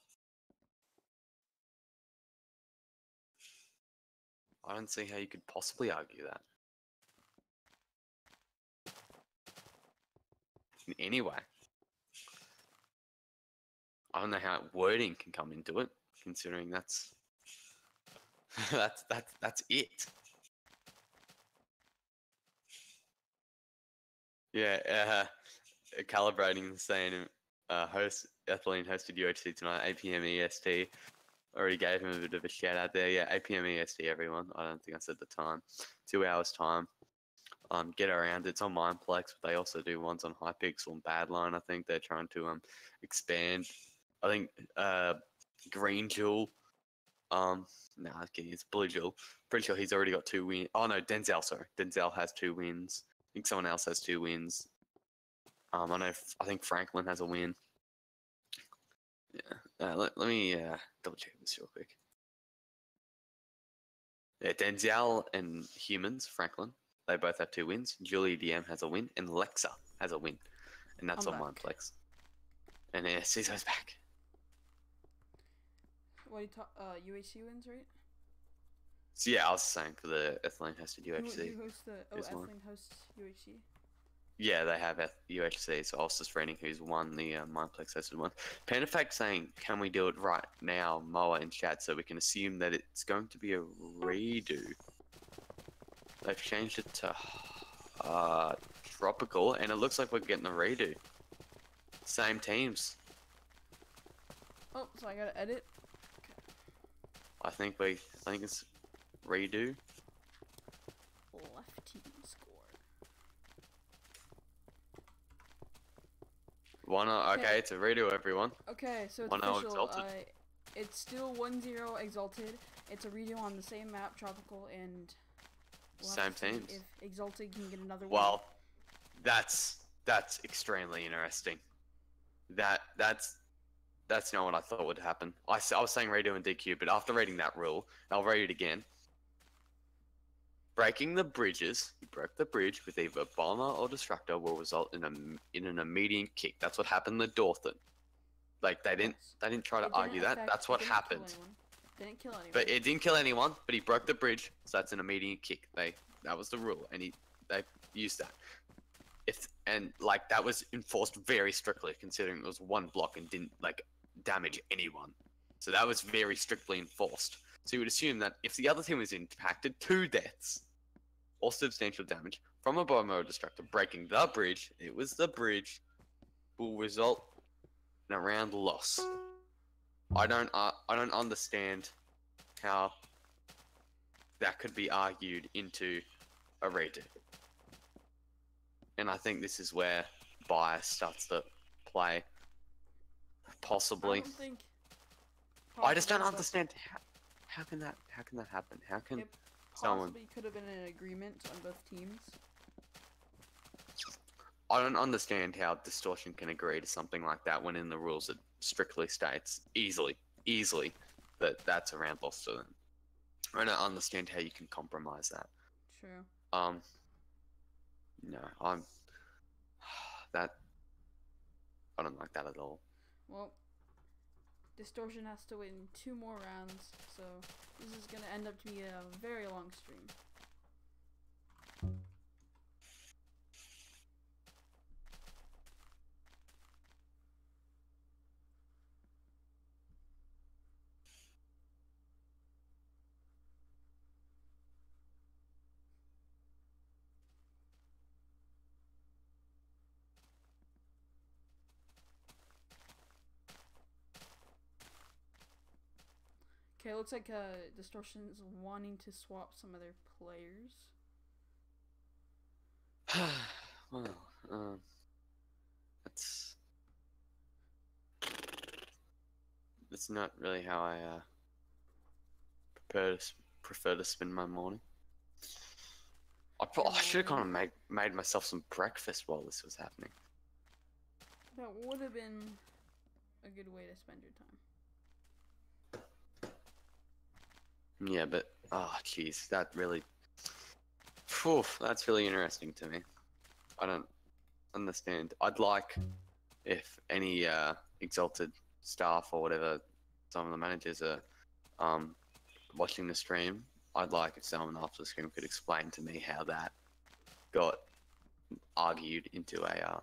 I don't see how you could possibly argue that. In any way. I don't know how wording can come into it, considering that's that's it. Yeah, calibrating, saying host ethylene hosted UHC tonight, 8 PM EST. Already gave him a bit of a shout out there. Yeah, 8 PM EST, everyone. I don't think I said the time. 2 hours time. Get around. It's on Mineplex, but they also do ones on Hypixel and Badline. I think they're trying to expand. I think Green Jewel. Nah, I'm kidding. It's Blue Jewel. Pretty sure he's already got 2 wins. Oh no, Denzel. Sorry, Denzel has 2 wins. I think someone else has 2 wins. I think Franklin has a win. Yeah. Let me double check this real quick. Yeah, Denzel and Humans, Franklin, they both have 2 wins. Julie DM has a win, and Lexa has a win, and that's on Mineplex. And Seezo's back. What do you talk? UHC wins, right? So yeah, I was saying for the ethylene hosted UHC. Who hosts the ethylene hosts UHC? Yeah, they have UHC, so I was just reading who's won the Mineplex hosted one. Pandafact saying, can we do it right now, Moa in chat, so we can assume that it's going to be a redo. They've changed it to tropical, and it looks like we're getting a redo. Same teams. Oh, so I gotta edit. I think it's redo. Left team score. Why not? Okay, it's a redo, everyone. Okay, so it's 1-0 official. Exalted. It's still 1-0 Exalted. It's a redo on the same map, Tropical, and we'll have Same to see teams. if Exalted can get another win. Well, that's extremely interesting. That's not what I thought would happen. I was saying redo and DQ, but after reading that rule, I'll read it again. Breaking the bridges, you broke the bridge with either bomber or destructor will result in an immediate kick. That's what happened to Dorthan. Like they didn't try to argue that. That's what happened. Didn't kill anyone. But it didn't kill anyone. But he broke the bridge, so that's an immediate kick. That was the rule, and they used that. That was enforced very strictly, considering it was one block and didn't damage anyone. So that was very strictly enforced. So you would assume that if the other team was impacted, 2 deaths or substantial damage from a bomber or destructor breaking the bridge, it was the bridge, will result in a round loss. I don't understand how that could be argued into a redo. And I think this is where bias starts to play. Possibly. I don't think. I just don't understand how can that happen? How can It someone? possibly could have been an agreement on both teams. I don't understand how Distortion can agree to something like that when in the rules it strictly states easily that that's a round loss to them. I don't understand how you can compromise that. True. No, I don't like that at all. Well, Distortion has to win 2 more rounds, so this is gonna end up to be a very long stream. Okay, looks like Distortion is wanting to swap some of their players. Well, that's not really how I prefer to spend my morning. I should have kind of made myself some breakfast while this was happening. That would have been a good way to spend your time. Yeah, but jeez, that's really interesting to me. I don't understand. I'd like if any Exalted staff or whatever, some of the managers are watching the stream. I'd like if someone after the stream could explain to me how that got argued into a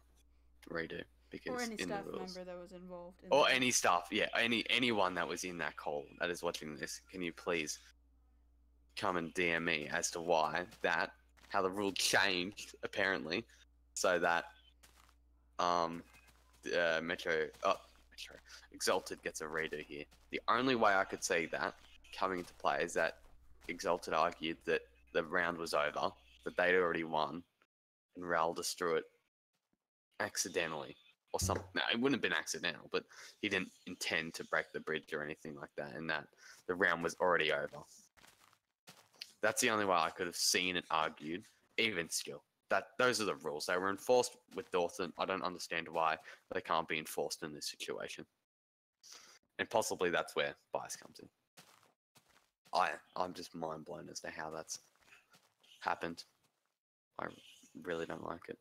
redo. Because Or any in staff the rules, member that was involved. or any staff, yeah, anyone that was in that call that is watching this, can you please come and DM me as to how the rule changed apparently, so that Exalted gets a redo here. The only way I could see that coming into play is that Exalted argued that the round was over, that they'd already won, and Ral just threw it accidentally. Or something. No, it wouldn't have been accidental, but he didn't intend to break the bridge or anything like that, and that the round was already over. That's the only way I could have seen it argued, even still. Those are the rules. They were enforced with Dorthan. I don't understand why they can't be enforced in this situation. And possibly that's where bias comes in. I'm just mind blown as to how that's happened. I really don't like it,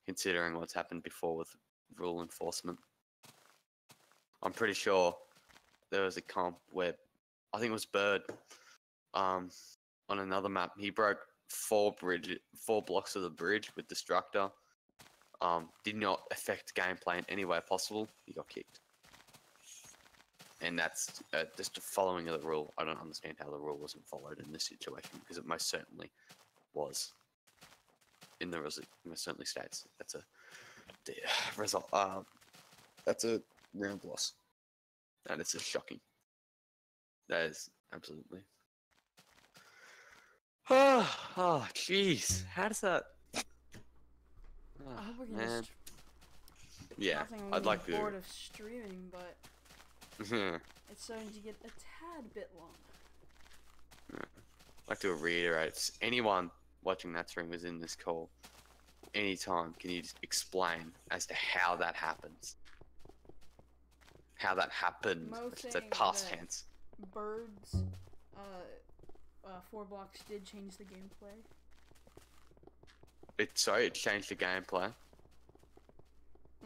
considering what's happened before with rule enforcement. I'm pretty sure there was a comp where I think it was Bird on another map. He broke 4 blocks of the bridge with Destructor. Did not affect gameplay in any way possible. He got kicked. And that's just following of the rule. I don't understand how the rule wasn't followed in this situation, because it most certainly was. In the result, it most certainly states that's a result. That's a round loss. That is just shocking. That is absolutely. Oh, jeez. How does that? I Oh, hope we can man. just. Yeah, Not saying I'm I'd like getting to. bored of streaming, but it's starting to get a tad bit long. I'd like to reiterate, if anyone watching that stream was in this call, anytime, can you just explain as to how that happens? How that happened? Mo I should say saying past that tense. Birds, 4 blocks did change the gameplay. It changed the gameplay.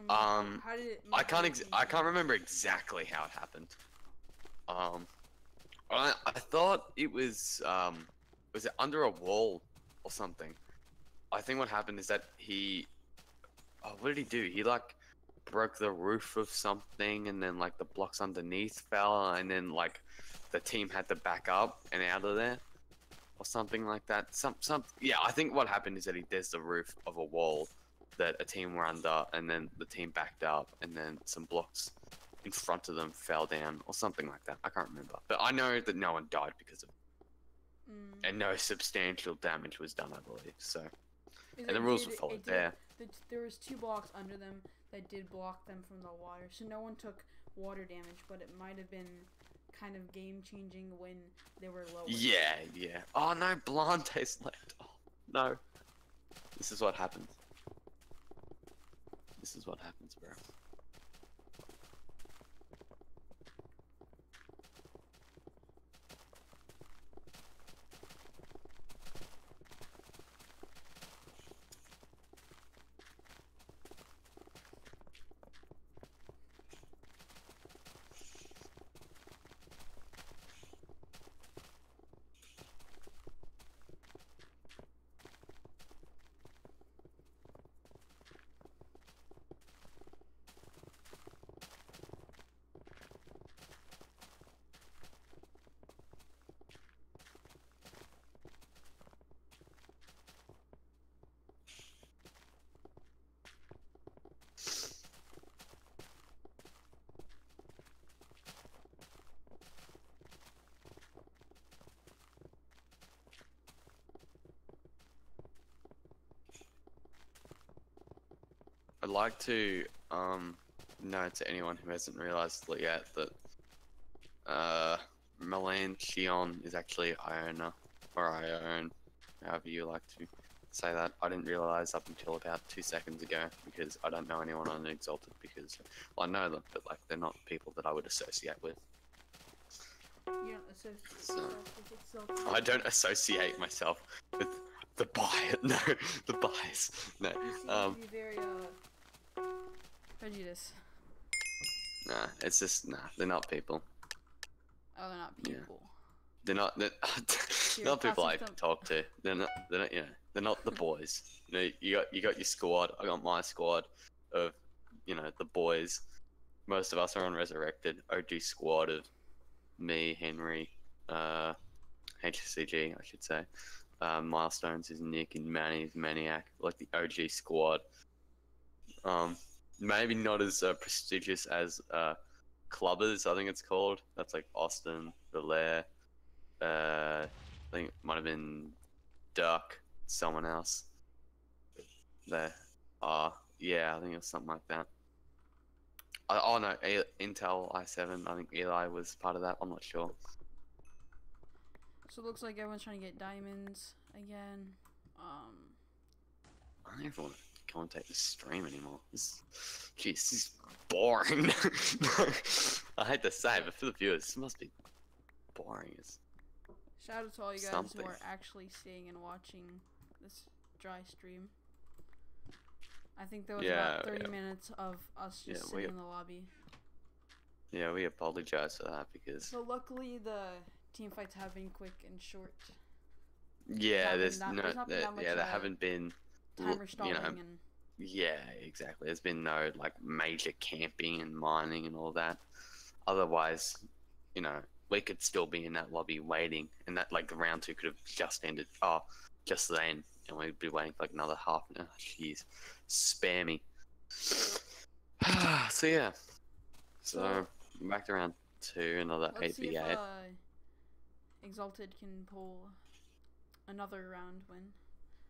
How did it? I can't remember exactly how it happened. I thought it was it under a wall or something? I think what happened is that what did he do? He like broke the roof of something, and then like the blocks underneath fell, and then like the team had to back up and out of there, or something like that. Yeah, I think what happened is that there's the roof of a wall that a team were under, and then the team backed up, and then some blocks in front of them fell down, or something like that. I can't remember, but I know that no one died because of it, and no substantial damage was done, I believe. So, and the rules were followed there. There was 2 blocks under them that did block them from the water, so no one took water damage, but it might have been kind of game changing when they were lower. Yeah. Oh no, Blante's left. Oh no. This is what happens. This is what happens, bro. I'd like to note to anyone who hasn't realized yet that Milan Xion is actually Iona, or Ione, however you like to say that. I didn't realize up until about 2 seconds ago, because I don't know anyone on Exalted, because, well, I know them, but like they're not people that I would associate with. You don't associate yourself with Exalted? I don't associate myself with the bias. No, the bias. No. You seem to be very prejudiced. Nah, it's just they're not people. Oh, they're not people. They're not. They're not people I talk to. They're not. You know, they're not the boys. You know, you got your squad. I got my squad of, you know, the boys. Most of us are on Resurrected. OG squad of me, Henry, HCG, I should say. Milestones is Nick, and Manny is Maniac. Like the OG squad. Maybe not as prestigious as Clubbers, I think it's called. That's like Austin, Belair. I think it might have been Duck, someone else. There. Yeah, I think it was something like that. Oh no, Intel i7. I think Eli was part of that. I'm not sure. So it looks like everyone's trying to get diamonds again. I don't even want to commentate this stream anymore. Jeez, this is boring. I hate to say it, but for the viewers, this must be boring as Shout out to all you guys something. who are actually staying and watching this dry stream. I think there was about 30 minutes of us just sitting in the lobby. Yeah, we apologize for that because. So luckily the team fights have been quick and short. Yeah, there there haven't been. Timer stalling and. Yeah, exactly. There's been no like major camping and mining and all that. Otherwise, you know, we could still be in that lobby waiting, and that like the round 2 could have just ended. Oh, just then, and we'd be waiting for like another half an hour. Jeez, spare me. So yeah, so back to round 2, another 8v8. Exalted can pull another round win.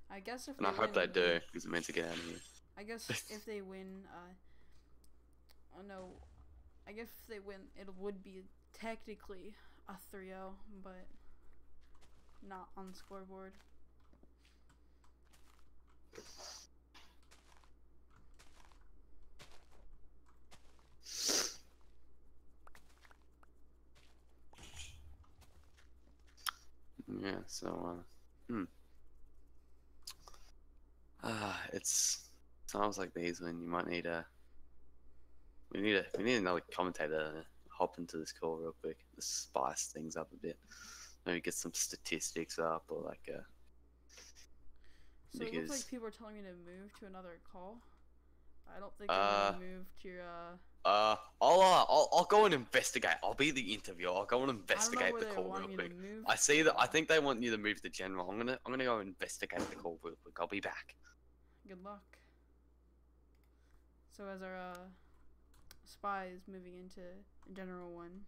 I guess if And I hope they do, because it means to get out of here. I guess if they win, oh no, I guess if they win, it would be technically a 3-0, but not on the scoreboard. Yeah, so, it's times like these when you might need we need another commentator to hop into this call real quick, to spice things up a bit. Maybe get some statistics up, or like So it looks like people are telling me to move to another call. I don't think I'm gonna move to your I'll go and investigate. I'll be the interviewer. I'll go and investigate the call real quick. I see that. I think they want you to move to general. I'm gonna go investigate the call real quick. I'll be back. Good luck. So as our spy is moving into general 1.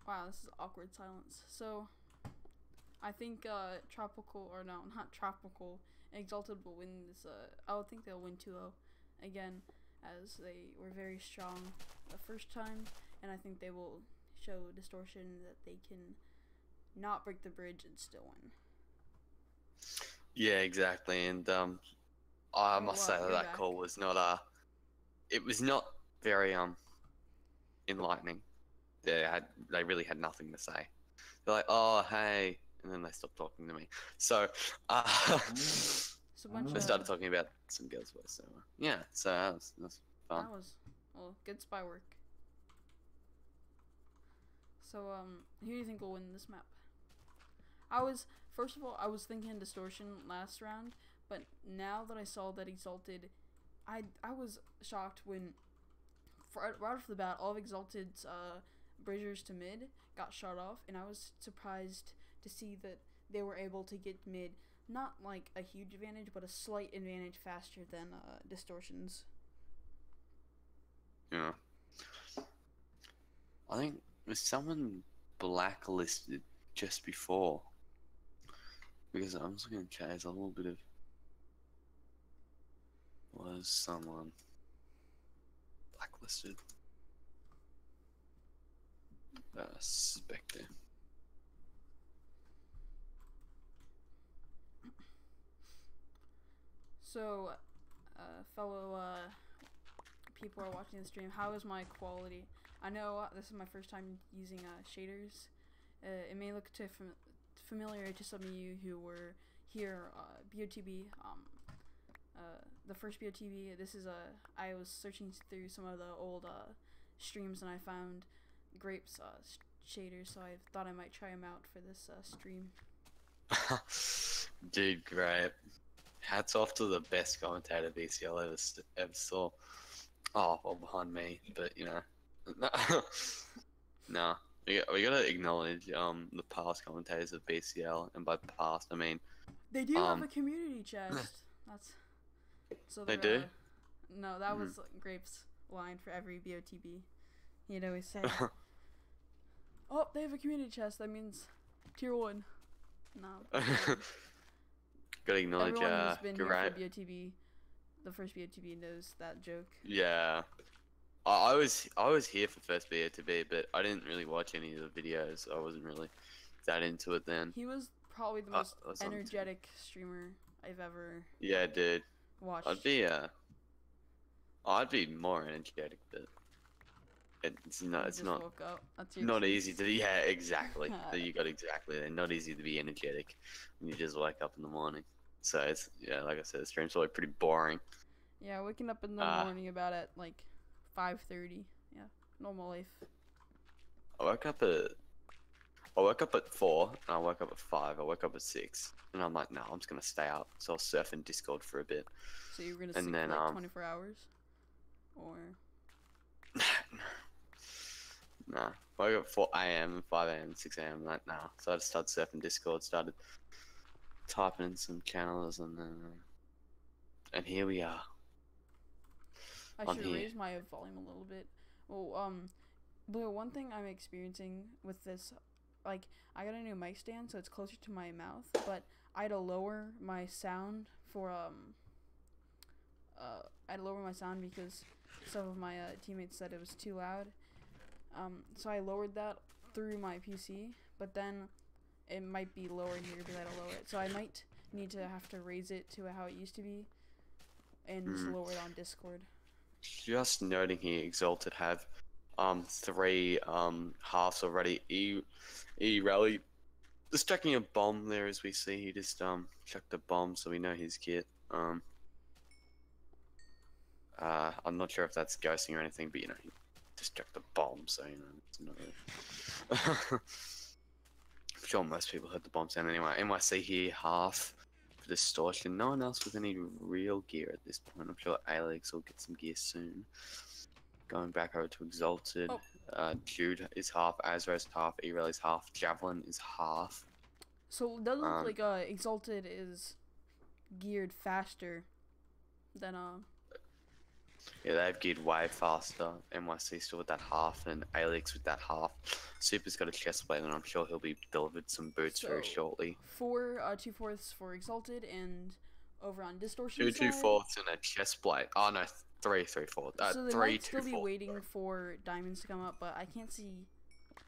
Wow, this is awkward silence. So I think Tropical, or no, not Tropical, Exalted will win this. I would think they'll win 2-0 again, as they were very strong the first time, and I think they will show Distortion that they can not break the bridge and still win. Yeah, exactly. And I must say that call was not it was not very enlightening. They really had nothing to say. They're like, oh hey, and then they stopped talking to me. So they started talking about some girls' voice. So yeah, so that was fun. That was, well, good spy work. So who do you think will win this map? First of all, I was thinking Distortion last round, but now that I saw that Exalted, I was shocked when right off the bat all of Exalted's bridgers to mid got shot off, and I was surprised to see that they were able to get mid, not like a huge advantage, but a slight advantage faster than Distortion's. Yeah. I think was someone blacklisted just before, because I'm just gonna check a little bit of was someone blacklisted. Spectre. So, fellow people are watching the stream, how is my quality? I know this is my first time using shaders. It may look familiar to some of you who were here BOTB. The first BOTB. This is I was searching through some of the old streams, and I found Grape's shaders, so I thought I might try them out for this stream. Dude, Grape. Hats off to the best commentator BCL ever saw. Oh, well, behind me, but you know, nah. We gotta acknowledge the past commentators of BCL, and by past I mean they do have a community chest. That's so they do. No, that was Grape's line for every BOTB. He'd always say, "Oh, they have a community chest. That means tier 1." No. Gotta acknowledge everyone who's been here for BOTB, the first BOTB knows that joke. Yeah. I was here for first BOTB, but I didn't really watch any of the videos. I wasn't really that into it then. He was probably the most energetic streamer I've ever watched. I'd be more energetic, but it's not easy to, yeah, exactly. So you got exactly. They're not easy to be energetic when you just wake up in the morning. So it's, yeah, like I said, the stream's probably pretty boring. Yeah, waking up in the morning about at like 5:30. Yeah, normal life. I woke up at 4, and I woke up at 5. I woke up at 6, and I'm like, no, I'm just gonna stay up. So I'll surf in Discord for a bit. So you're gonna sleep for like 24 hours, or? Nah. I woke up at 4 a.m., 5 a.m., 6 a.m. Like, nah. So I just started surfing Discord, started typing in some channels, and then, and here we are. I on should here. raise my volume a little bit. Well, Blue, one thing I'm experiencing with this, like, I got a new mic stand, so it's closer to my mouth, but I had to lower my sound for, I had to lower my sound because some of my teammates said it was too loud. So I lowered that through my PC, but then it might be lower here because I had to lower it. So I might need to have to raise it to how it used to be and just lower it on Discord. Just noting here, Exalted have 3 halves already. E rally. Just chucking a bomb there as we see. He just chucked a bomb, so we know his kit. I'm not sure if that's ghosting or anything, but you know, he just chucked a bomb, so you know, it's not really... I'm sure most people heard the bomb sound anyway. NYC here, half for Distortion. No one else with any real gear at this point. I'm sure Alex will get some gear soon. Going back over to Exalted. Jude is half, Azra is half, E-Rel is half, Javelin is half. So it does look like Exalted is geared faster than Yeah, they've geared way faster. NYC still with that half, and Alex with that half. Super's got a chest plate, and I'm sure he'll be delivered some boots very shortly. 2/4 for Exalted, and over on Distortion 2 2/4 and a chest plate. Oh no, 3 3/4. So they 3 might still 2/4. be waiting for diamonds to come up, but I can't see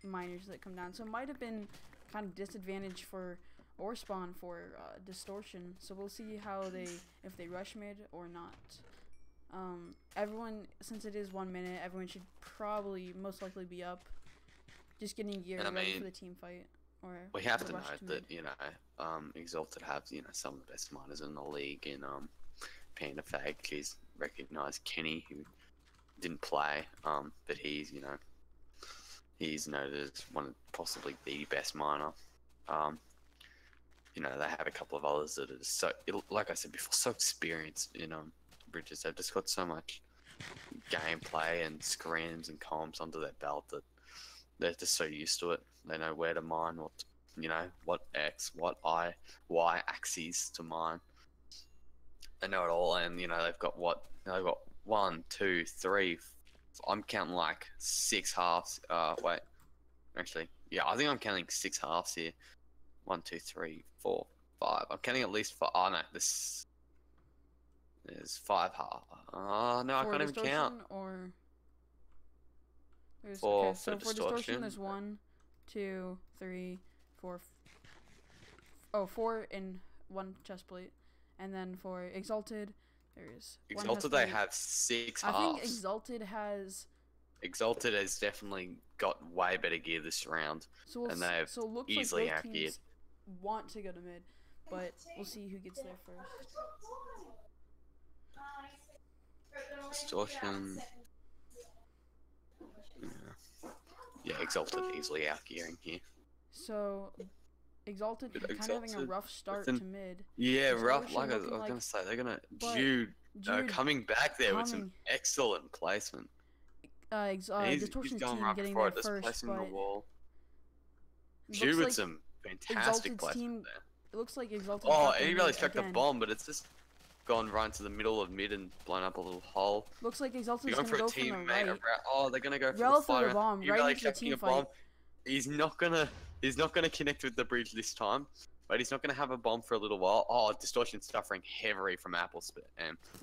miners that come down. So it might have been kind of disadvantage for or spawn for Distortion. So we'll see how if they rush mid or not. Everyone, since it is 1 minute, everyone should probably most likely be up, just getting gear ready for the team fight. Or we have to rush note mid. that, you know, Exalted have, you know, some of the best miners in the league, and Panda Fag, he's recognised Kenny, who didn't play, but he's, you know, he's noted as one of possibly the best miner. You know, they have a couple of others that are so, like I said before, so experienced in bridges. They've just got so much gameplay and screens and comms under their belt that they're just so used to it. They know where to mine, what, you know, what X, what Y axes to mine. They know it all, and you know they've got 1, 2, 3. I'm counting like 6 halves. Wait, actually, yeah, I think I'm counting 6 halves here. 1, 2, 3, 4, 5. I'm counting at least 5. Oh no, there's 5 half. Oh no, I can't even count. Or there's, For so for Distortion, there's 1, 2, 3, 4. 4 in 1 chest plate, and then for Exalted, there's Exalted. They have 6 halves. I think Exalted has definitely got way better gear this round, and they've looks easily like both outgeared. teams want to go to mid, but we'll see who gets there first. Distortion. Yeah, Exalted easily outgearing here. So Exalted kind of having a rough start to mid. Yeah, rough. Distortion Like I was looking gonna say, they're gonna Jude coming back there with some excellent placement. Distortion's team right getting before there it, just first, placing but the wall. looks Jude with like some fantastic Exalted's placement team. there. It looks like Exalted. Oh, got the he really mid struck the again. bomb, but it's just gone right into the middle of mid and blown up a little hole. Looks like Exalted's They're gonna going for go a from the teammate right. around. Oh, they're gonna go for Rel the fight for the bomb, He right really into the chucking team a bomb. fight. He's not gonna connect with the bridge this time, but he's not gonna have a bomb for a little while. Oh, Distortion suffering heavily from apple spit.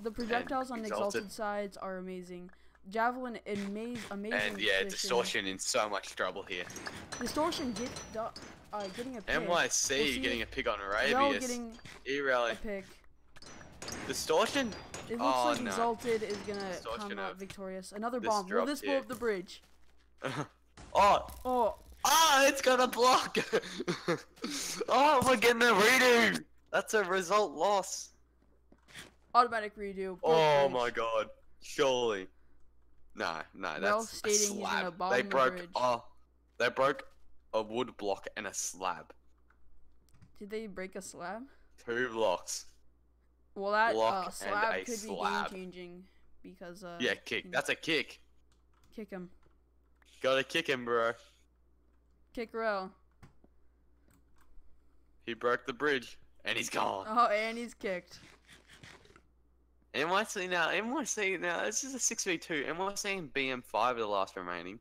The projectiles on the Exalted sides are amazing. Javelin, amazing. And yeah, position. Distortion in so much trouble here. Distortion getting a pick. NYC getting a pick on Rel Arabius. getting E-Rally. a pick. Distortion? It looks like Exalted is gonna come out victorious. Another bomb. Will this blow up the bridge? Oh, it's gonna block! Oh, we're getting a redo! That's a result loss. Automatic redo. Oh my god. Surely. No, that's a slab. They broke a wood block and a slab. Did they break a slab? 2 blocks. Well, that Block slab and could be game-changing because yeah, kick. That's a kick. Kick him. Gotta kick him, bro. Kick Rel. He broke the bridge and he's gone. Oh, and he's kicked. NYC now. This is a 6v2. NYC and BM5 are the last remaining.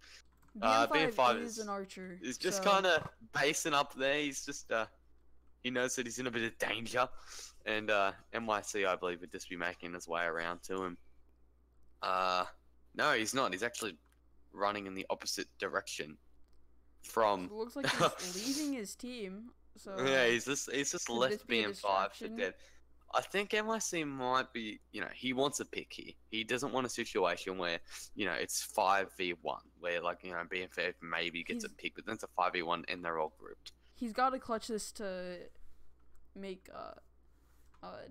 BM5 BM5 is an archer. He's just so- kind of basing up there. He's just he knows that he's in a bit of danger, and NYC I believe would just be making his way around to him. No, he's not. He's actually running in the opposite direction from. It looks like he's leaving his team. So Yeah, he's just could left this be a BM5 for distraction? dead. I think NYC might be, he wants a pick here. He doesn't want a situation where, it's 5v1, where, BM5 maybe gets a He's- pick, but then it's a 5v1 and they're all grouped. he's got to clutch this to make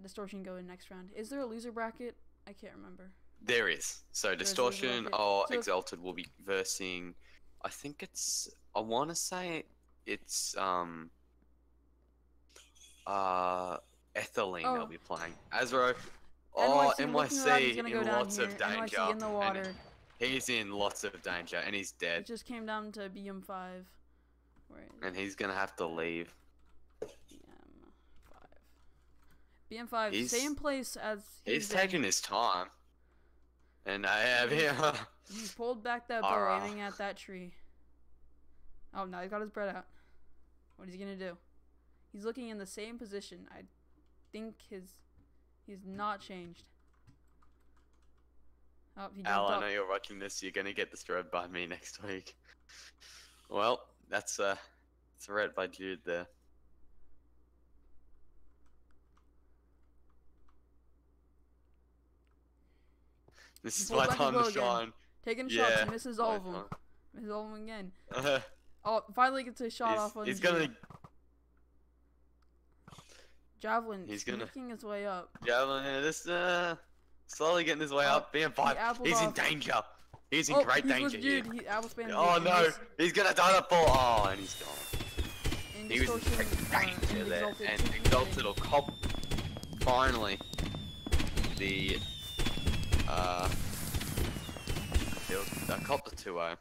Distortion go in next round. Is there a loser bracket? I can't remember. There is. So There's Distortion bracket. or So if- Exalted will be versing, I think I want to say it's, Ethylene they'll Oh. be playing. Azro. NYC looking around, he's NYC gonna in go down lots here. of danger. NYC in the water. He's in lots of danger and he's It dead. just came down to BM5. Where is And he's gonna have to leave. BM5? BM5, He's- same place as He's been. taking his time. And I have him. He pulled back that bow, Alright. aiming at that tree. Oh, now he's got his bread out. What is he gonna do? He's looking in the same position. I think he's not changed. Oh, he jumped Al, I up. know you're watching this. You're gonna get destroyed by me next week. Well, that's a threat by Jude there. This is Pulled my back his time bow to again. shine. Taking Yeah, shots, misses all my of them. time. Misses all of them again. Oh, finally gets a shot off on he's Jude. gonna Javelin he's gonna- sneaking his way up. Javelin, this slowly getting his way Oh, up. he BM5, appled he's in off. danger. He's in Oh, great he's danger with here. Jude. He apple spammed Oh Jude. no, he's gonna die to fall. Oh, and he's gone. In He was in Distortion, great danger in there, Exalted, and 2v3. Exalted will cop finally the they'll cop the 2-0.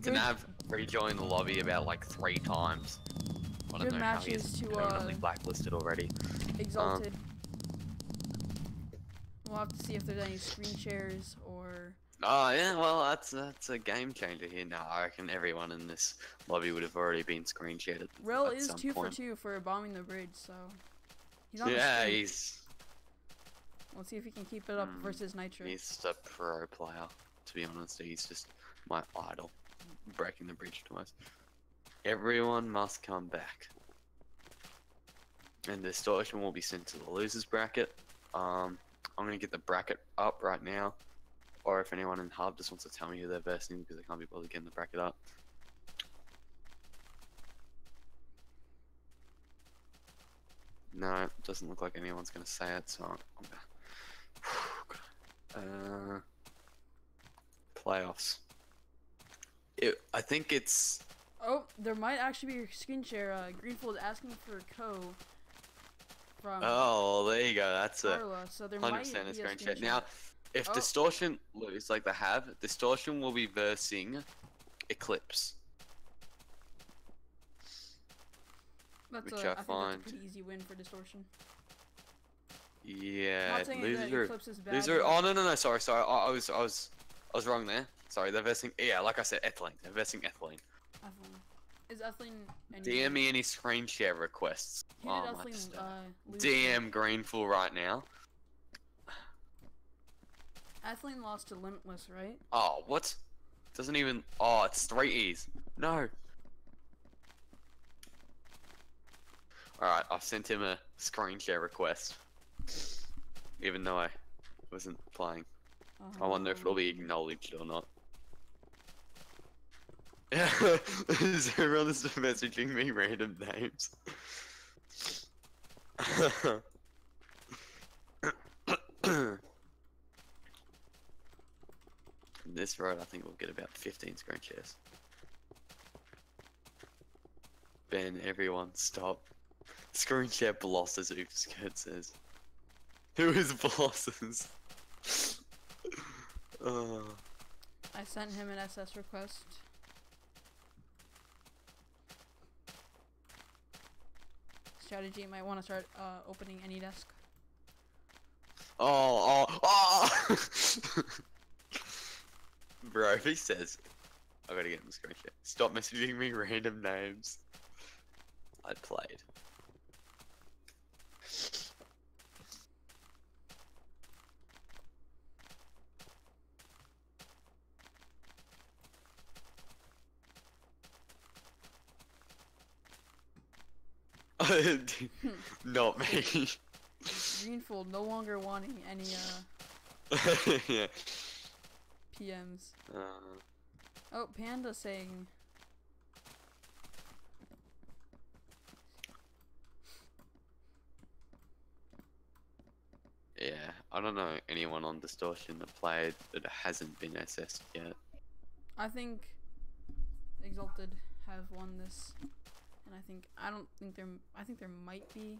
Good- Nav rejoined the lobby about like 3 times. I don't Good know how he matches is to, permanently blacklisted already. Exalted. We'll have to see if there's any screen shares or. Oh yeah, well that's a game changer here. Now I reckon everyone in this lobby would have already been screen shared at Rel at is some 2 point. for 2 for bombing the bridge, so he's on the Yeah, streak. he's Let's see if he can keep it up versus Nitro. he's just a pro player. To be honest, he's just my idol. Breaking the bridge twice. Everyone must come back. And Distortion will be sent to the losers bracket. I'm gonna get the bracket up right now. Or if anyone in Hub just wants to tell me who they're versing because they can't be bothered getting the bracket up. No, it doesn't look like anyone's gonna say it, so I'm playoffs. I think it's Oh, there might actually be a screen share. Greenfield asking for a co from there you go. That's a Carla, so there might 100% be a a screen screen share. share. Now, if Oh. Distortion lose like they have, Distortion will be versing Eclipse. That's which I I think that's a find- pretty easy win for Distortion. Yeah, Not saying that loser. Eclipse is bad. Loser. but- Oh no, sorry. I was wrong there. Sorry, they're versing. Yeah, like I said, Ethylene. They're versing Ethylene. Ethylene. Is Ethylene any DM me any screen share requests. Who Oh did my Ethylene stuff. lose DM Greenful right now. to? Ethylene lost to Limitless, right? Oh, what? Doesn't even. Oh, it's 3 E's. No. Alright, I've sent him a screen share request. Even though I wasn't playing. I wonder if it'll be acknowledged or not. Yeah, is everyone just messaging me random names? This road, I think we'll get about 15 screen shares. Ben, everyone, stop. Screen share Blosses, Oofskirt says. Who is Blosses? Oh. I sent him an SS request. Strategy might want to start opening any desk. Oh! Bro, if he says, I gotta get in the screenshot. Stop messaging me random names. I played. Not me. Greenfield no longer wanting any Yeah. PMs. Oh, Panda saying. Yeah, I don't know anyone on Distortion that played that hasn't been SS'd yet. I think Exalted have won this, and I think I think there might be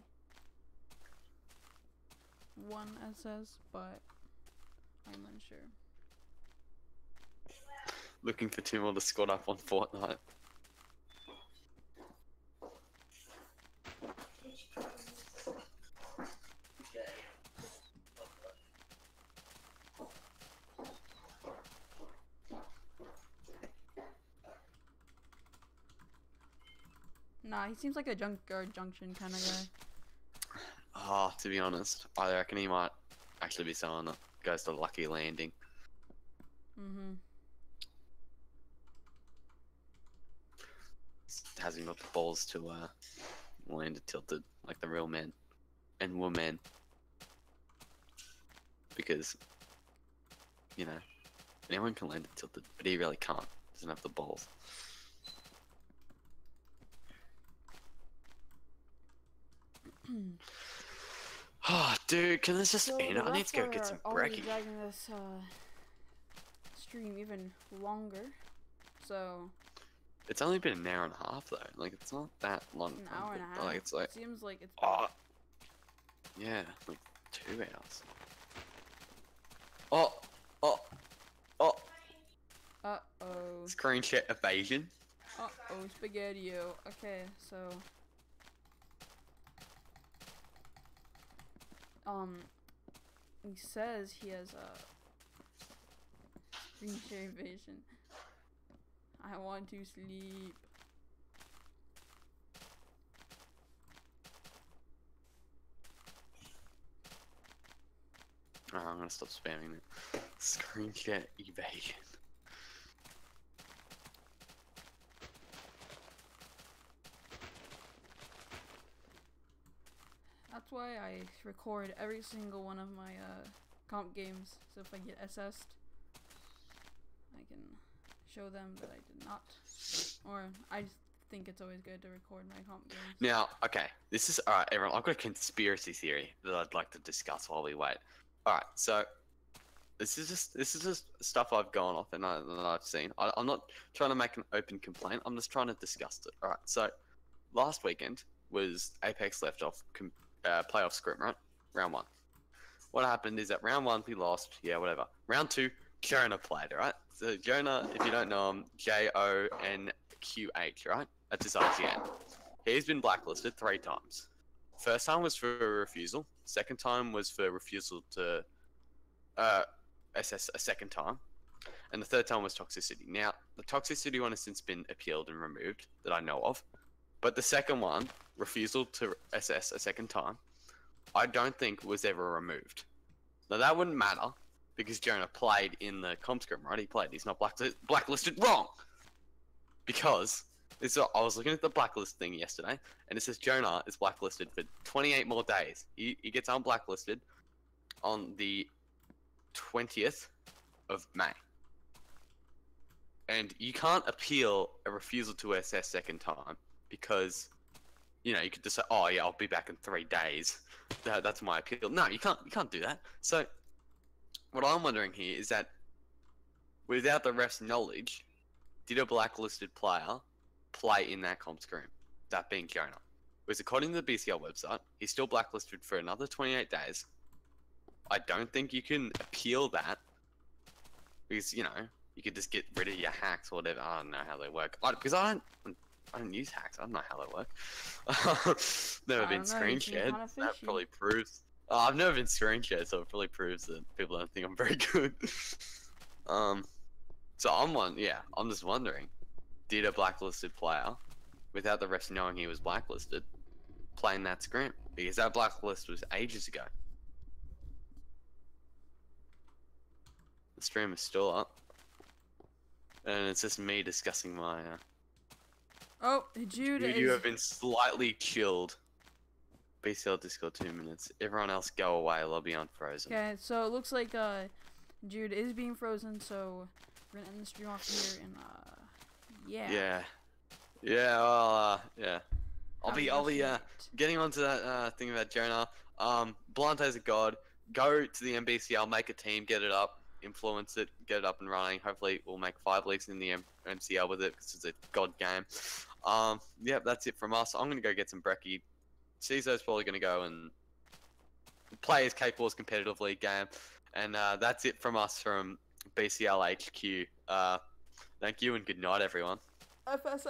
one SS, but I'm unsure. Looking for 2 more to squad up on Fortnite. Nah, he seems like a Junkyard Junction kind of guy. Ah, to be honest, I reckon he might actually be someone that goes to Lucky Landing. Mm-hmm. Hasn't got the balls to land it tilted like the real men and women. Because, you know, anyone can land it tilted, but he really can't. Doesn't have the balls. Oh, dude, can this just end? I need to go get some brekkie. Dragging this stream even longer, so. It's only been an hour and a half though. Like it's not that long. An hour and a half. Like it's like. It seems like it's. Yeah, like 2 hours. Oh, oh, oh. Uh-oh. Screenshot evasion. Uh-oh, Spaghetti-O. Okay, so. He says he has a screenshot evasion. I want to sleep. Oh, I'm gonna stop spamming it. Screenshot evasion. That's why I record every single one of my comp games, so if I get SS'd, I can show them that I did not. Or I just think it's always good to record my comp games. Now, okay, this is alright, everyone. I've got a conspiracy theory that I'd like to discuss while we wait. Alright, so this is just stuff I've gone off and I've seen. I'm not trying to make an open complaint. I'm just trying to discuss it. Alright, so last weekend was Apex left off playoff script, right? Round 1. What happened is that round 1 we lost. Yeah, whatever. Round 2, Jonah played, right? So Jonah, if you don't know him, JONQH, right? That's his IGN. He's been blacklisted 3 times. First time was for refusal. Second time was for refusal to SS a second time. And the third time was toxicity. Now, the toxicity one has since been appealed and removed that I know of. But the second one, refusal to SS a second time, I don't think was ever removed. Now that wouldn't matter because Jonah played in the comp scrim, right? He played. He's not blacklisted. Wrong! Because I was looking at the blacklist thing yesterday, and it says Jonah is blacklisted for 28 more days. He gets unblacklisted on the 20th of May. And you can't appeal a refusal to SS second time because, you know, you could just say, oh yeah, I'll be back in 3 days. That's my appeal. No, you can't do that. So what I'm wondering here is that without the ref's knowledge, did a blacklisted player play in that comp scrim? That being Jonah. Because according to the BCL website, he's still blacklisted for another 28 days. I don't think you can appeal that because, you know, you could just get rid of your hacks or whatever. I don't know how they work. Because I don't use hacks. I don't know how they work. Never been screen shared. That probably proves I've never been screen shared, so it probably proves that people don't think I'm very good. So I'm just wondering, did a blacklisted player, without the refs knowing he was blacklisted, play in that scrim? Because that blacklist was ages ago. The stream is still up. And it's just me discussing my, Oh, Jude Dude, is... you have been slightly chilled. BCL Discord 2 minutes. Everyone else go away, lobby unfrozen. Okay, so it looks like Jude is being frozen, so we're gonna end the stream off here and yeah. Yeah, well, yeah. I'll Have be a good night. getting onto that thing about Jonah. Blante's a god. Go to the MBCL, make a team, get it up, influence it, get it up and running. Hopefully we'll make 5 leagues in the MCL with it because it's a god game. Yeah, that's it from us. I'm gonna go get some brekkie. seezo's probably gonna go and play his Cake Wars competitive league game. And that's it from us from BCL HQ. Thank you and good night, everyone. FS.